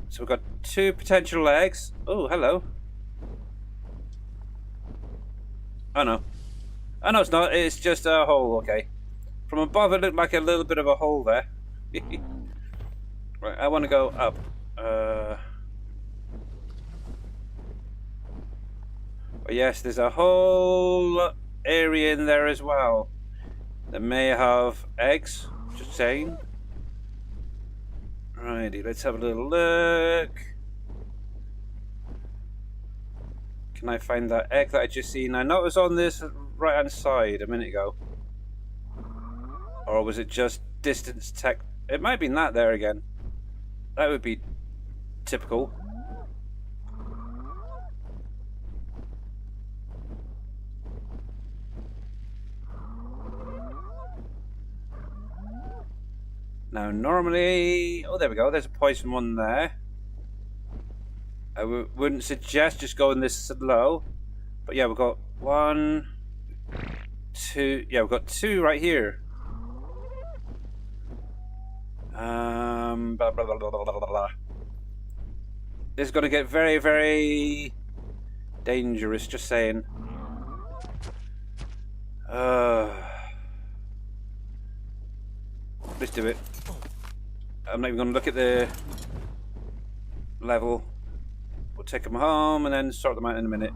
So we've got 2 potential eggs. Oh, hello. Oh no. Oh no, it's not. It's just a hole, okay. From above it looked like a little bit of a hole there. Right, I want to go up. But yes, there's a whole area in there as well that may have eggs, just saying. Righty, let's have a little look. Can I find that egg that I just seen? I know it was on this right hand side a minute ago. Or was it just distance tech? It might have been that there again. That would be typical. Now normally, oh there we go, there's a poison one there. I wouldn't suggest just going this slow, but yeah, we've got 1, 2, yeah, we've got 2 right here. Blah, blah, blah, blah, blah, blah, blah. This is going to get very, very dangerous, just saying. Let's do it. I'm not even going to look at the level. We'll take them home and then sort them out in a minute.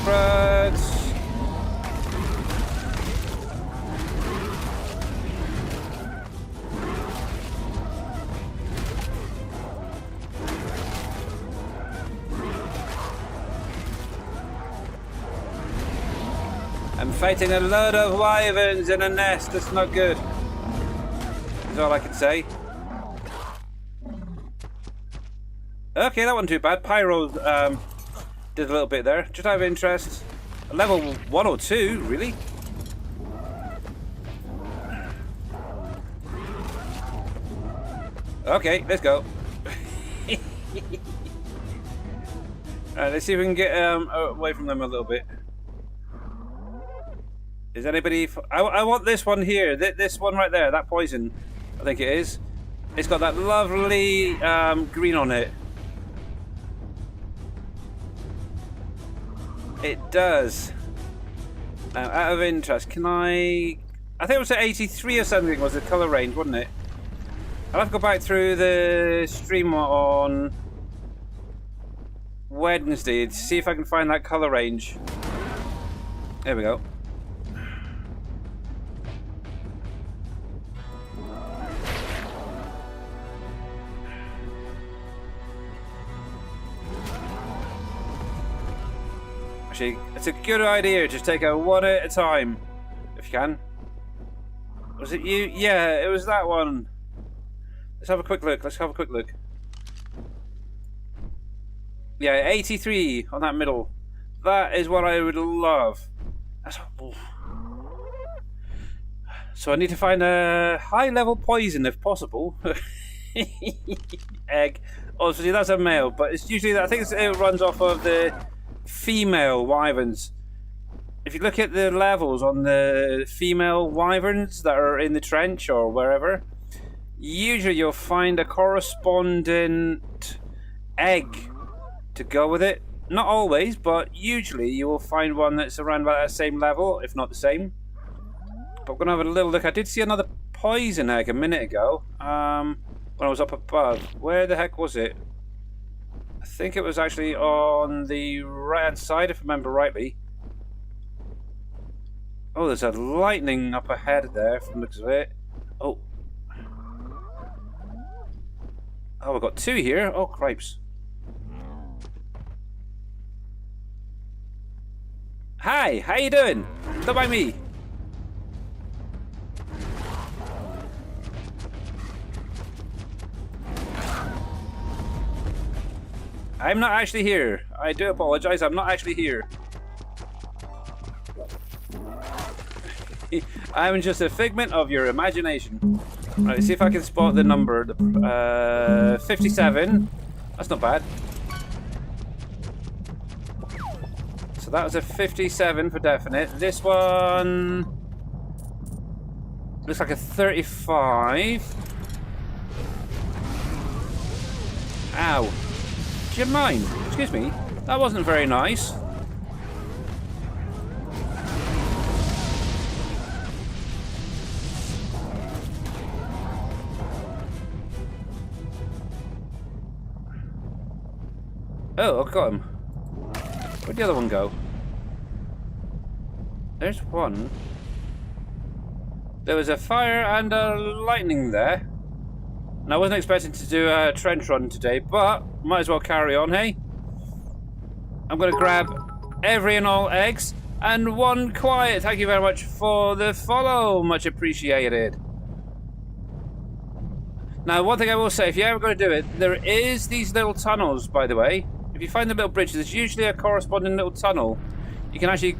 Spreads. I'm fighting a load of wyverns in a nest. That's not good. That's all I can say. Okay, that wasn't too bad. Pyro did a little bit there. Just out of interest. Level 102, really? Okay, let's go. Alright, let's see if we can get away from them a little bit. Is anybody... I want this one here. This one right there. That poison. I think it is. It's got that lovely green on it. It does. Now, out of interest, can I... I think it was at 83 or something was the colour range, wasn't it? I'll have to go back through the stream on Wednesday to see if I can find that colour range. There we go. Actually, it's a good idea. Just take it one at a time, if you can. Was it you? Yeah, it was that one. Let's have a quick look. Yeah, 83 on that middle. That is what I would love. So I need to find a high-level poison if possible. Egg. Obviously, that's a male, but it's usually I think it runs off of the female wyverns. If you look at the levels on the female wyverns that are in the trench or wherever, usually you'll find a corresponding egg to go with it. Not always, but usually you will find one that's around about that same level, if not the same. But we're going to have a little look. I did see another poison egg a minute ago when I was up above. Where the heck was it? I think it was actually on the right hand side, if I remember rightly. Oh, there's a lightning up ahead there from the looks of it. Oh. Oh, we've got two here. Oh, cripes. Hi, how you doing? Don't mind me. I'm not actually here. I do apologize, I'm not actually here. I'm just a figment of your imagination. Right, let's see if I can spot the number. 57. That's not bad. So that was a 57 for definite. This one looks like a 35. Ow. Do you mind? Excuse me. That wasn't very nice. Oh, I got him. Where'd the other one go? There's one. There was a fire and a lightning there. And I wasn't expecting to do a trench run today, but might as well carry on, hey? I'm going to grab every and all eggs and one quiet. Thank you very much for the follow. Much appreciated. Now, one thing I will say, if you're ever going to do it, there is these little tunnels, by the way. If you find the little bridge, there's usually a corresponding little tunnel you can actually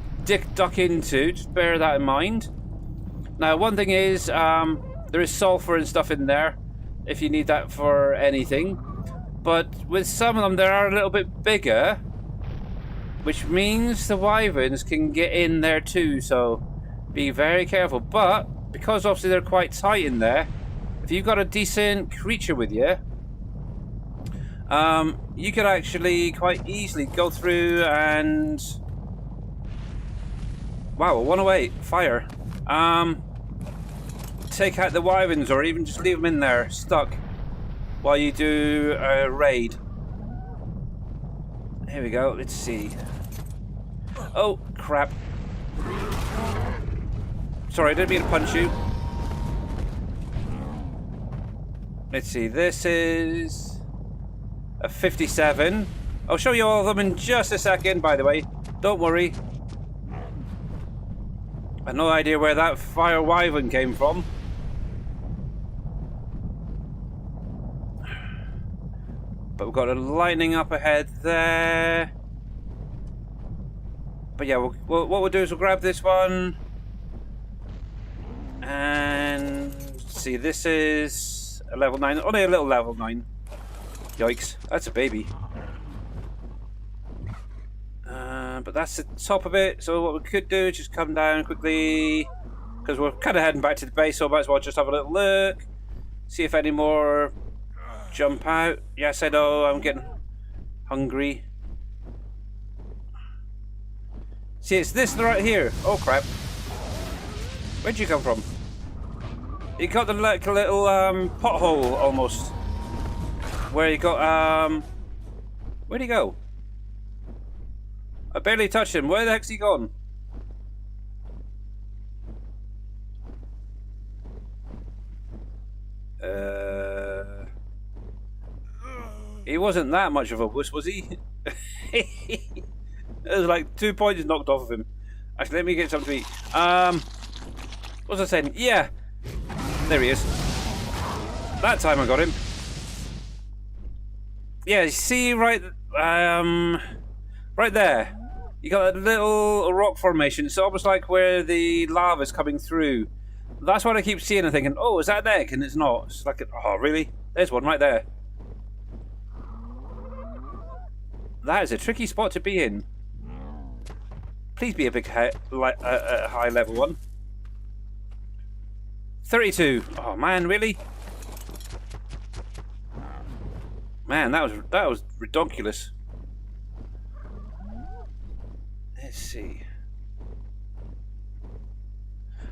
duck into. Just bear that in mind. Now, one thing is, there is sulfur and stuff in there, if you need that for anything. But with some of them, they are a little bit bigger, which means the wyverns can get in there too, so be very careful. But, because obviously they're quite tight in there, if you've got a decent creature with you, you could actually quite easily go through and... Wow, 108, fire. Take out the wyverns, or even just leave them in there, stuck, while you do a raid. Here we go, let's see. Oh, crap. Sorry, I didn't mean to punch you. Let's see, this is a 57. I'll show you all of them in just a second, by the way. Don't worry. I have no idea where that fire wyvern came from. But we've got a lightning up ahead there. But yeah, what we'll do is we'll grab this one. And see, this is a level 9. Only a little level 9. Yikes, that's a baby. But that's the top of it. So what we could do is just come down quickly, because we're kind of heading back to the base, so I might as well just have a little look. See if any more jump out. Yes, I know, I'm getting hungry. See, it's this right here. Oh crap. Where'd you come from? You got the like a little pothole almost. Where you got where'd he go? I barely touched him. Where the heck's he gone? He wasn't that much of a wuss, was he? There's like 2 points knocked off of him. Actually, let me get something to eat. What was I saying? Yeah. There he is. That time I got him. Yeah, you see right right there. You got a little rock formation. It's almost like where the lava's coming through. That's what I keep seeing and thinking, oh, is that an egg? And it's not. It's like, oh, really? There's one right there. That is a tricky spot to be in. Please be a big high level one. 32. Oh man, really? Man, that was ridiculous. Let's see.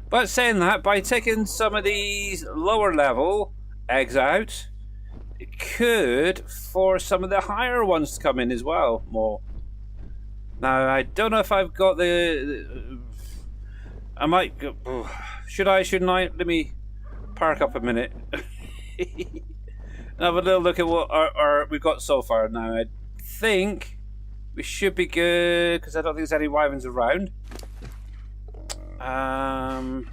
But saying that, by taking some of these lower level eggs out, it could force some of the higher ones to come in as well. More. Now, I don't know if I've got I might go... Oh, should I, shouldn't I? Let me park up a minute. And have a little look at what we've got so far. Now, I think we should be good, because I don't think there's any wyverns around. Oh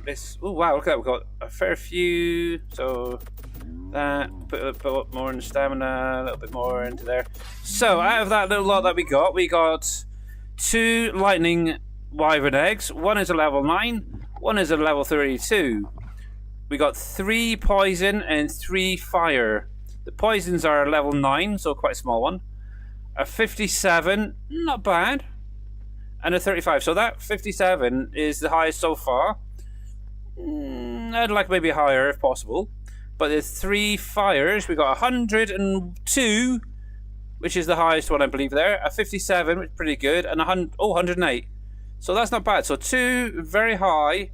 wow, look at that, we've got a fair few. So that, put a bit more in stamina, a little bit more into there. So out of that little lot that we got 2 lightning wyvern eggs. One is a level 9, one is a level 32. We got 3 poison and 3 fire. The poisons are level 9, so quite a small one. A 57, not bad. And a 35. So that 57 is the highest so far. I'd like maybe higher if possible. But the 3 fires, we got 102, which is the highest one I believe there. A 57, which is pretty good. And 108. So that's not bad. So 2 very high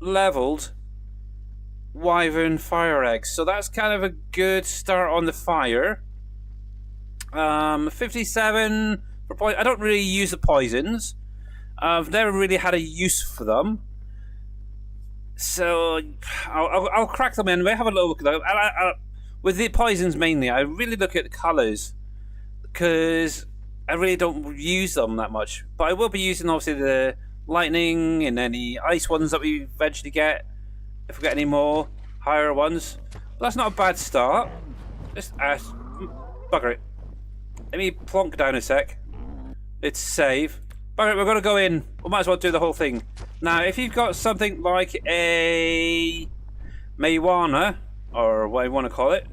leveled wyvern fire eggs. So that's kind of a good start on the fire. 57 for poison. I don't really use the poisons. I've never really had a use for them. So I'll crack them anyway. Have a little look at them. With the poisons mainly, I really look at the colours because I really don't use them that much. But I will be using obviously the lightning and any ice ones that we eventually get. If we get any more higher ones, but that's not a bad start. Just bugger it. Let me plonk down a sec. It's save. Bugger it, we're going to go in. We might as well do the whole thing. Now, if you've got something like a marijuana, or what you want to call it,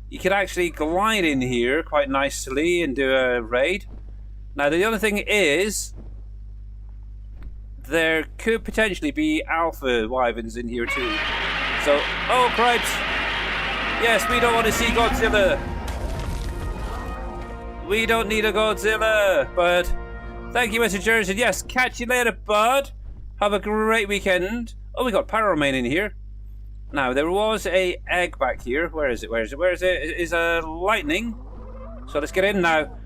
you could actually glide in here quite nicely and do a raid. Now, the other thing is, there could potentially be alpha wyverns in here too. So, oh cripes! Yes, we don't want to see Godzilla. We don't need a Godzilla, but thank you, Mr. Jersey. Yes, catch you later, bud. Have a great weekend. Oh, we got Pyroman in here. Now, there was a egg back here. Where is it? Where is it? Where is it? It is a lightning. So let's get in now.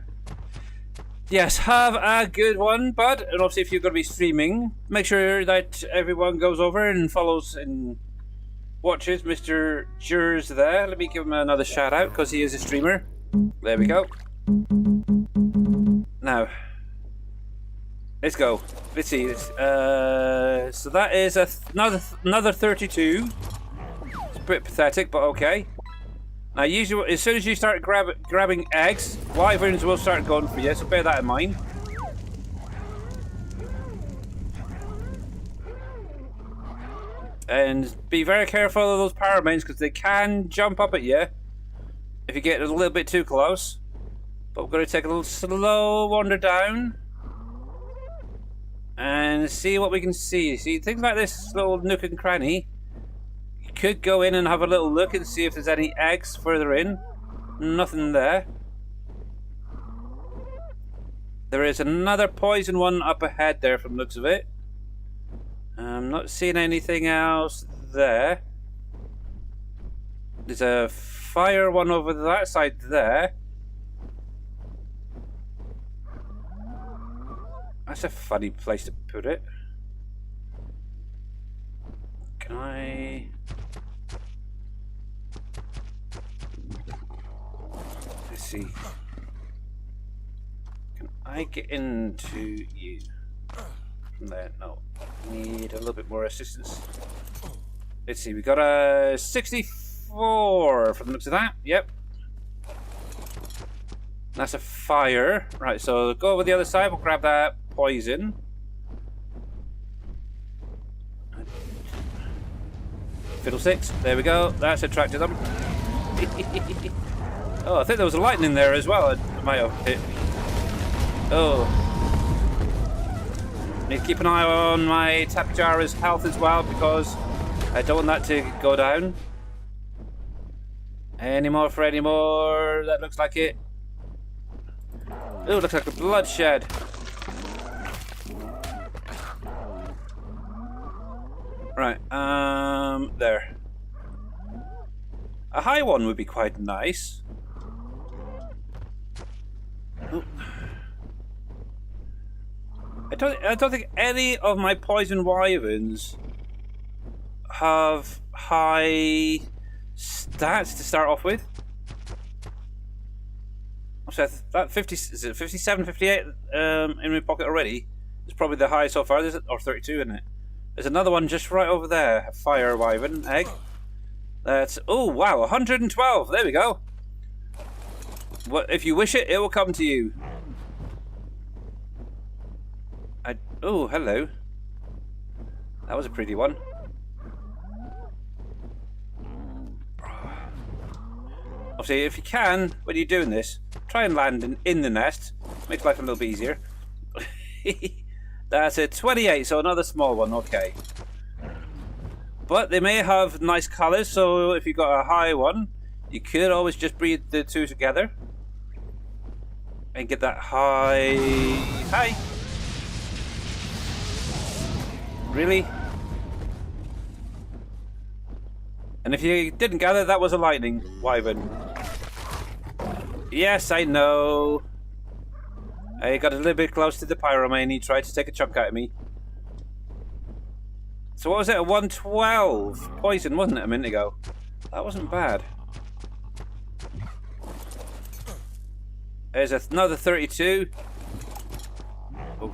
Yes, have a good one, bud. And obviously, if you're going to be streaming, make sure that everyone goes over and follows and watches Mr. Jers there. Let me give him another shout out because he is a streamer. There we go. Now, let's go. Let's see. So that is another 32. It's a bit pathetic, but okay. Now, usually, as soon as you start grabbing eggs, wyverns will start going for you, so bear that in mind. And be very careful of those Pyromans, because they can jump up at you if you get a little bit too close. But we're going to take a little slow wander down and see what we can see. See, things like this little nook and cranny, you could go in and have a little look and see if there's any eggs further in. Nothing there. There is another poison one up ahead there from the looks of it. I'm not seeing anything else there. There's a fire one over that side there. That's a funny place to put it. Can I... Let's see. Can I get into you? From there? No. I need a little bit more assistance. Let's see, we got a 64 from the looks of that. Yep. That's a fire. Right, so go over the other side, we'll grab that poison. Fiddlesticks, there we go. That's attracted them. Oh, I think there was a lightning there as well. I might have hit. Oh. Need to keep an eye on my Tapijara's health as well, because I don't want that to go down. Any more for any more? That looks like it. Oh, looks like a bloodshed. Right, there. A high one would be quite nice. Oh. I don't think any of my poison wyverns have high stats to start off with. So that 50, is it 57, 58 in my pocket already? It's probably the highest so far, or 32, isn't it? There's another one just right over there, a fire wyvern egg. That's, oh wow, 112, there we go. What, if you wish it, it will come to you. Oh, hello. That was a pretty one. Obviously, if you can, when you're doing this, try and land in the nest. Makes life a little bit easier. That's a 28, so another small one, okay. But they may have nice colours, so if you've got a high one, you could always just breed the two together. And get that high... Hi! Really? And if you didn't gather, that was a lightning wyvern. Yes, I know. I got a little bit close to the pyromane. He tried to take a chunk out of me. So what was it? A 112 poison, wasn't it, a minute ago? That wasn't bad. There's another 32. Oh.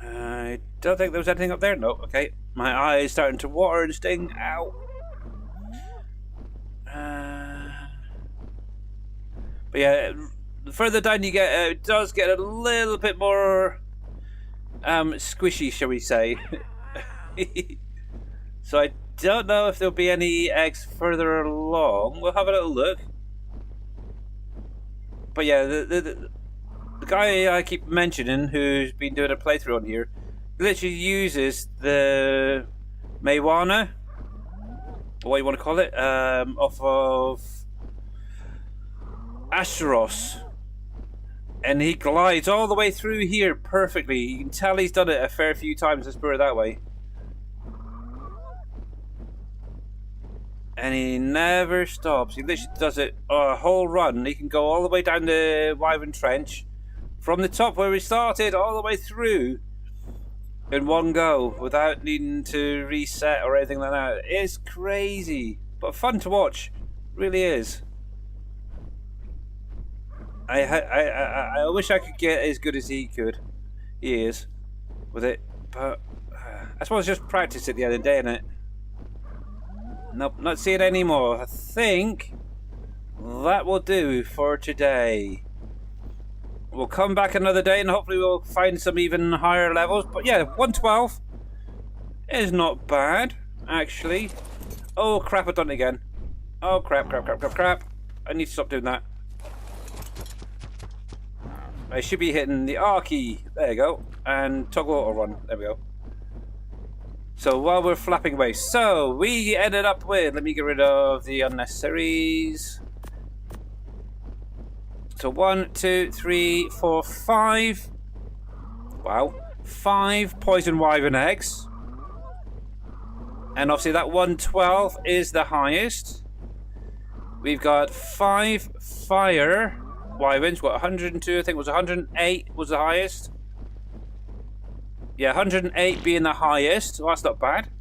I don't think there was anything up there. No, okay. My eye is starting to water and sting. Ow. But yeah, the further down you get, it does get a little bit more squishy, shall we say. So I don't know if there'll be any eggs further along. We'll have a little look. But yeah, the guy I keep mentioning, who's been doing a playthrough on here, literally uses the marijuana, or what you want to call it, off of Asteros, and he glides all the way through here perfectly. You can tell he's done it a fair few times, let's put it that way. And he never stops. He literally does it a whole run. He can go all the way down the Wyvern Trench, from the top where we started, all the way through in one go, without needing to reset or anything like that. It's crazy, but fun to watch. Really is. I wish I could get as good as he could. He is with it, but I suppose just practice at the end of the day, innit? Nope, not seeing it anymore. I think that will do for today. We'll come back another day and hopefully we'll find some even higher levels. But yeah, 112 is not bad, actually. Oh crap, I've done it again. Oh crap. I need to stop doing that. I should be hitting the R key. There you go. And toggle auto run. There we go. So while we're flapping away, so we ended up with, let me get rid of the unnecessaries. So 1, 2, 3, 4, 5. Wow. 5 poison wyvern eggs. And obviously that 112 is the highest. We've got 5 fire wyverns. What, 102? I think it was 108 was the highest. Yeah, 108 being the highest, so that's not bad.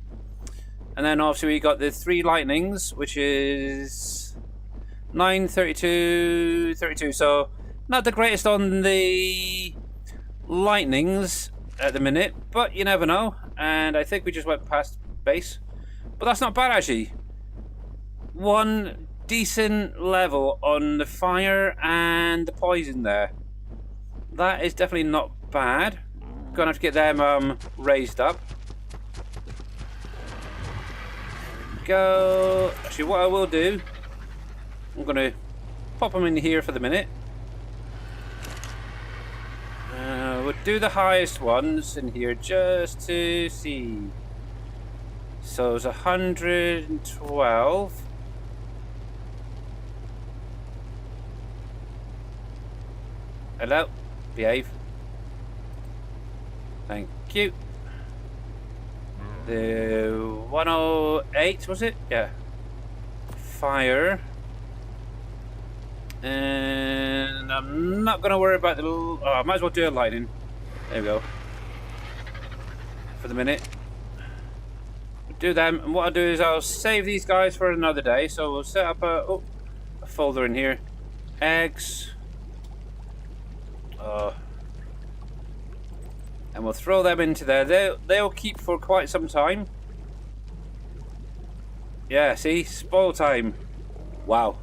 And then obviously we got the 3 lightnings, which is 9, 32, 32. So not the greatest on the lightnings at the minute, but you never know. And I think we just went past base, but that's not bad actually. One decent level on the fire and the poison there. That is definitely not bad. Gonna have to get them raised up. Go. Actually, what I will do, I'm gonna pop them in here for the minute. We'll do the highest ones in here just to see. So it's 112. Hello, behave. Thank you. The 108, was it? Yeah. Fire. And I'm not going to worry about the little... Oh, I might as well do a lightning. There we go. For the minute. We'll do them. And what I'll do is I'll save these guys for another day. So we'll set up a folder in here. Eggs. And we'll throw them into there. They'll keep for quite some time. Yeah, see? Spoil time. Wow.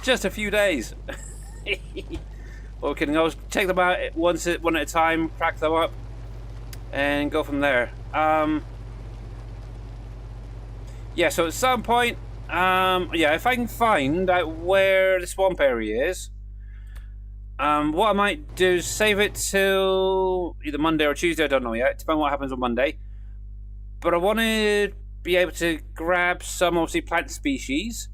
Just a few days. Well, kidding. I'll take them out one at a time, crack them up, and go from there. Yeah, so at some point, yeah, if I can find out where the swamp area is, what I might do is save it till either Monday or Tuesday, I don't know yet, depending on what happens on Monday. But I want to be able to grab some, obviously, plant species.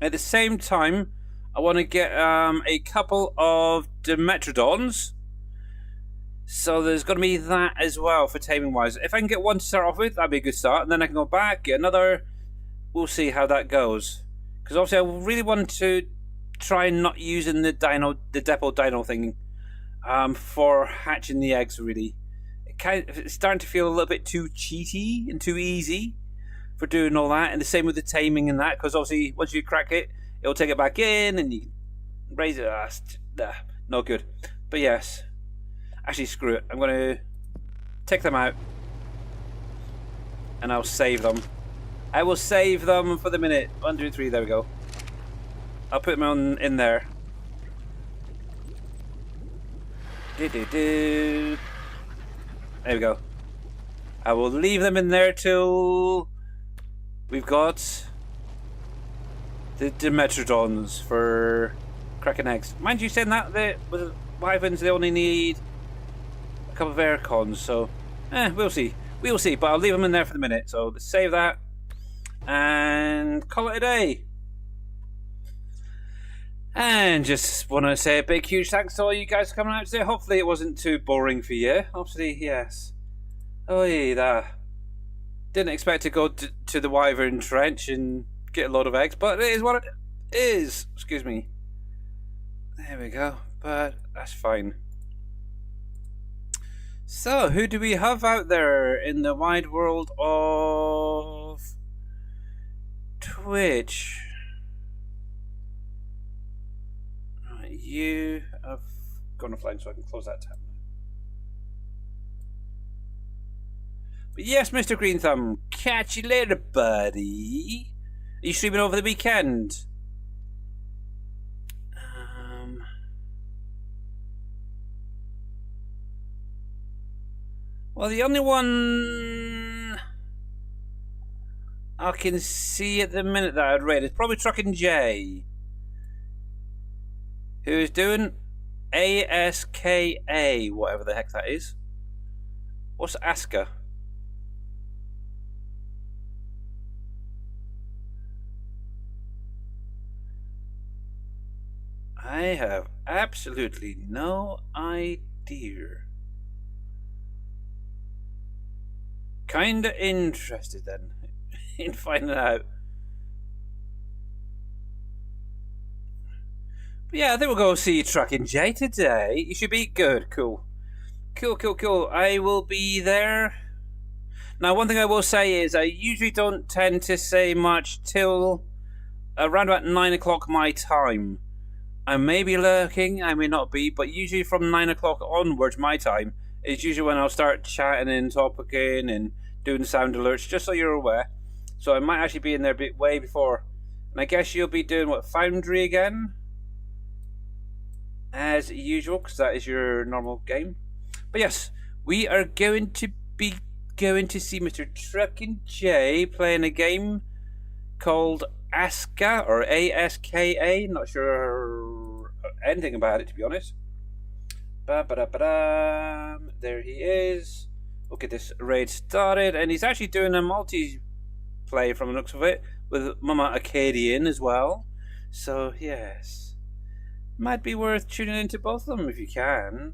At the same time, I want to get a couple of Dimetrodons. So there's going to be that as well for taming wise. If I can get one to start off with, that'd be a good start. And then I can go back, get another. We'll see how that goes. Because obviously I really want to try not using the depot dino thing for hatching the eggs, really. It's starting to feel a little bit too cheaty and too easy for doing all that. And the same with the taming and that. Because obviously once you crack it, it'll take it back in and you can raise it. No good. But yes. Actually, screw it. I'm going to take them out. And I'll save them. I will save them for the minute. 1, 2, 3. There we go. I'll put them in there. There we go. I will leave them in there till we've got the Dimetrodons for cracking eggs. Mind you saying that with the wyverns they only need a couple of aircons, so we'll see. We'll see, but I'll leave them in there for the minute. So let's save that and call it a day. And just want to say a big, huge thanks to all you guys for coming out today. Hopefully it wasn't too boring for you. Hopefully, yes. Oh, yeah, that. Didn't expect to go to the Wyvern Trench and get a load of eggs, but it is what it is. Excuse me. There we go. But that's fine. So, who do we have out there in the wide world of Twitch? You have gone offline, so I can close that tab. But yes, Mr. Green Thumb, catch you later, buddy. Are you streaming over the weekend? Well, the only one I can see at the minute that I'd rate is probably Truckin' J, who is doing ASKA, whatever the heck that is. What's ASKA? I have absolutely no idea. Kinda interested then in finding out. But yeah, I think we'll go see Truckin' J today. You should be good. Cool. Cool. I will be there. Now, one thing I will say is I usually don't tend to say much till around about 9 o'clock my time. I may be lurking, I may not be, but usually from 9 o'clock onwards my time is usually when I'll start chatting and talking and doing sound alerts, just so you're aware. So I might actually be in there a bit way before. And I guess you'll be doing, what, Foundry again? As usual, because that is your normal game. But yes, we are going to be going to see Mr. Truckin' J playing a game called ASKA, or ASKA, not sure anything about it, to be honest. There he is. We'll get this raid started, and he's actually doing a multiplayer from the looks of it, with Mama Acadian as well. So, yes. Might be worth tuning into both of them if you can.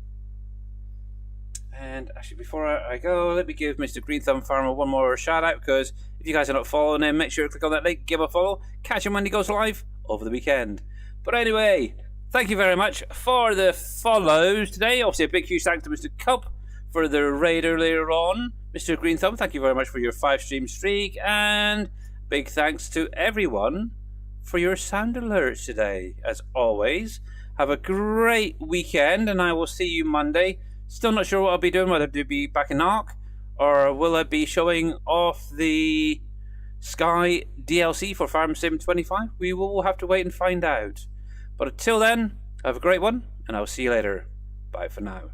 And actually, before I go, let me give Mr. Green Thumb Farmer one more shout out, because if you guys are not following him, make sure to click on that link, give him a follow, catch him when he goes live over the weekend. But anyway, thank you very much for the follows today. Obviously, a big huge thanks to Mr. Cup for the raid earlier on. Mr. Green Thumb, thank you very much for your 5-stream streak, and big thanks to everyone for your sound alerts today. As always, have a great weekend, and I will see you Monday. Still not sure what I'll be doing, whether to be back in Ark, or will I be showing off the Sky DLC for Farm Sim 25? We will have to wait and find out. But until then, have a great one, and I'll see you later. Bye for now.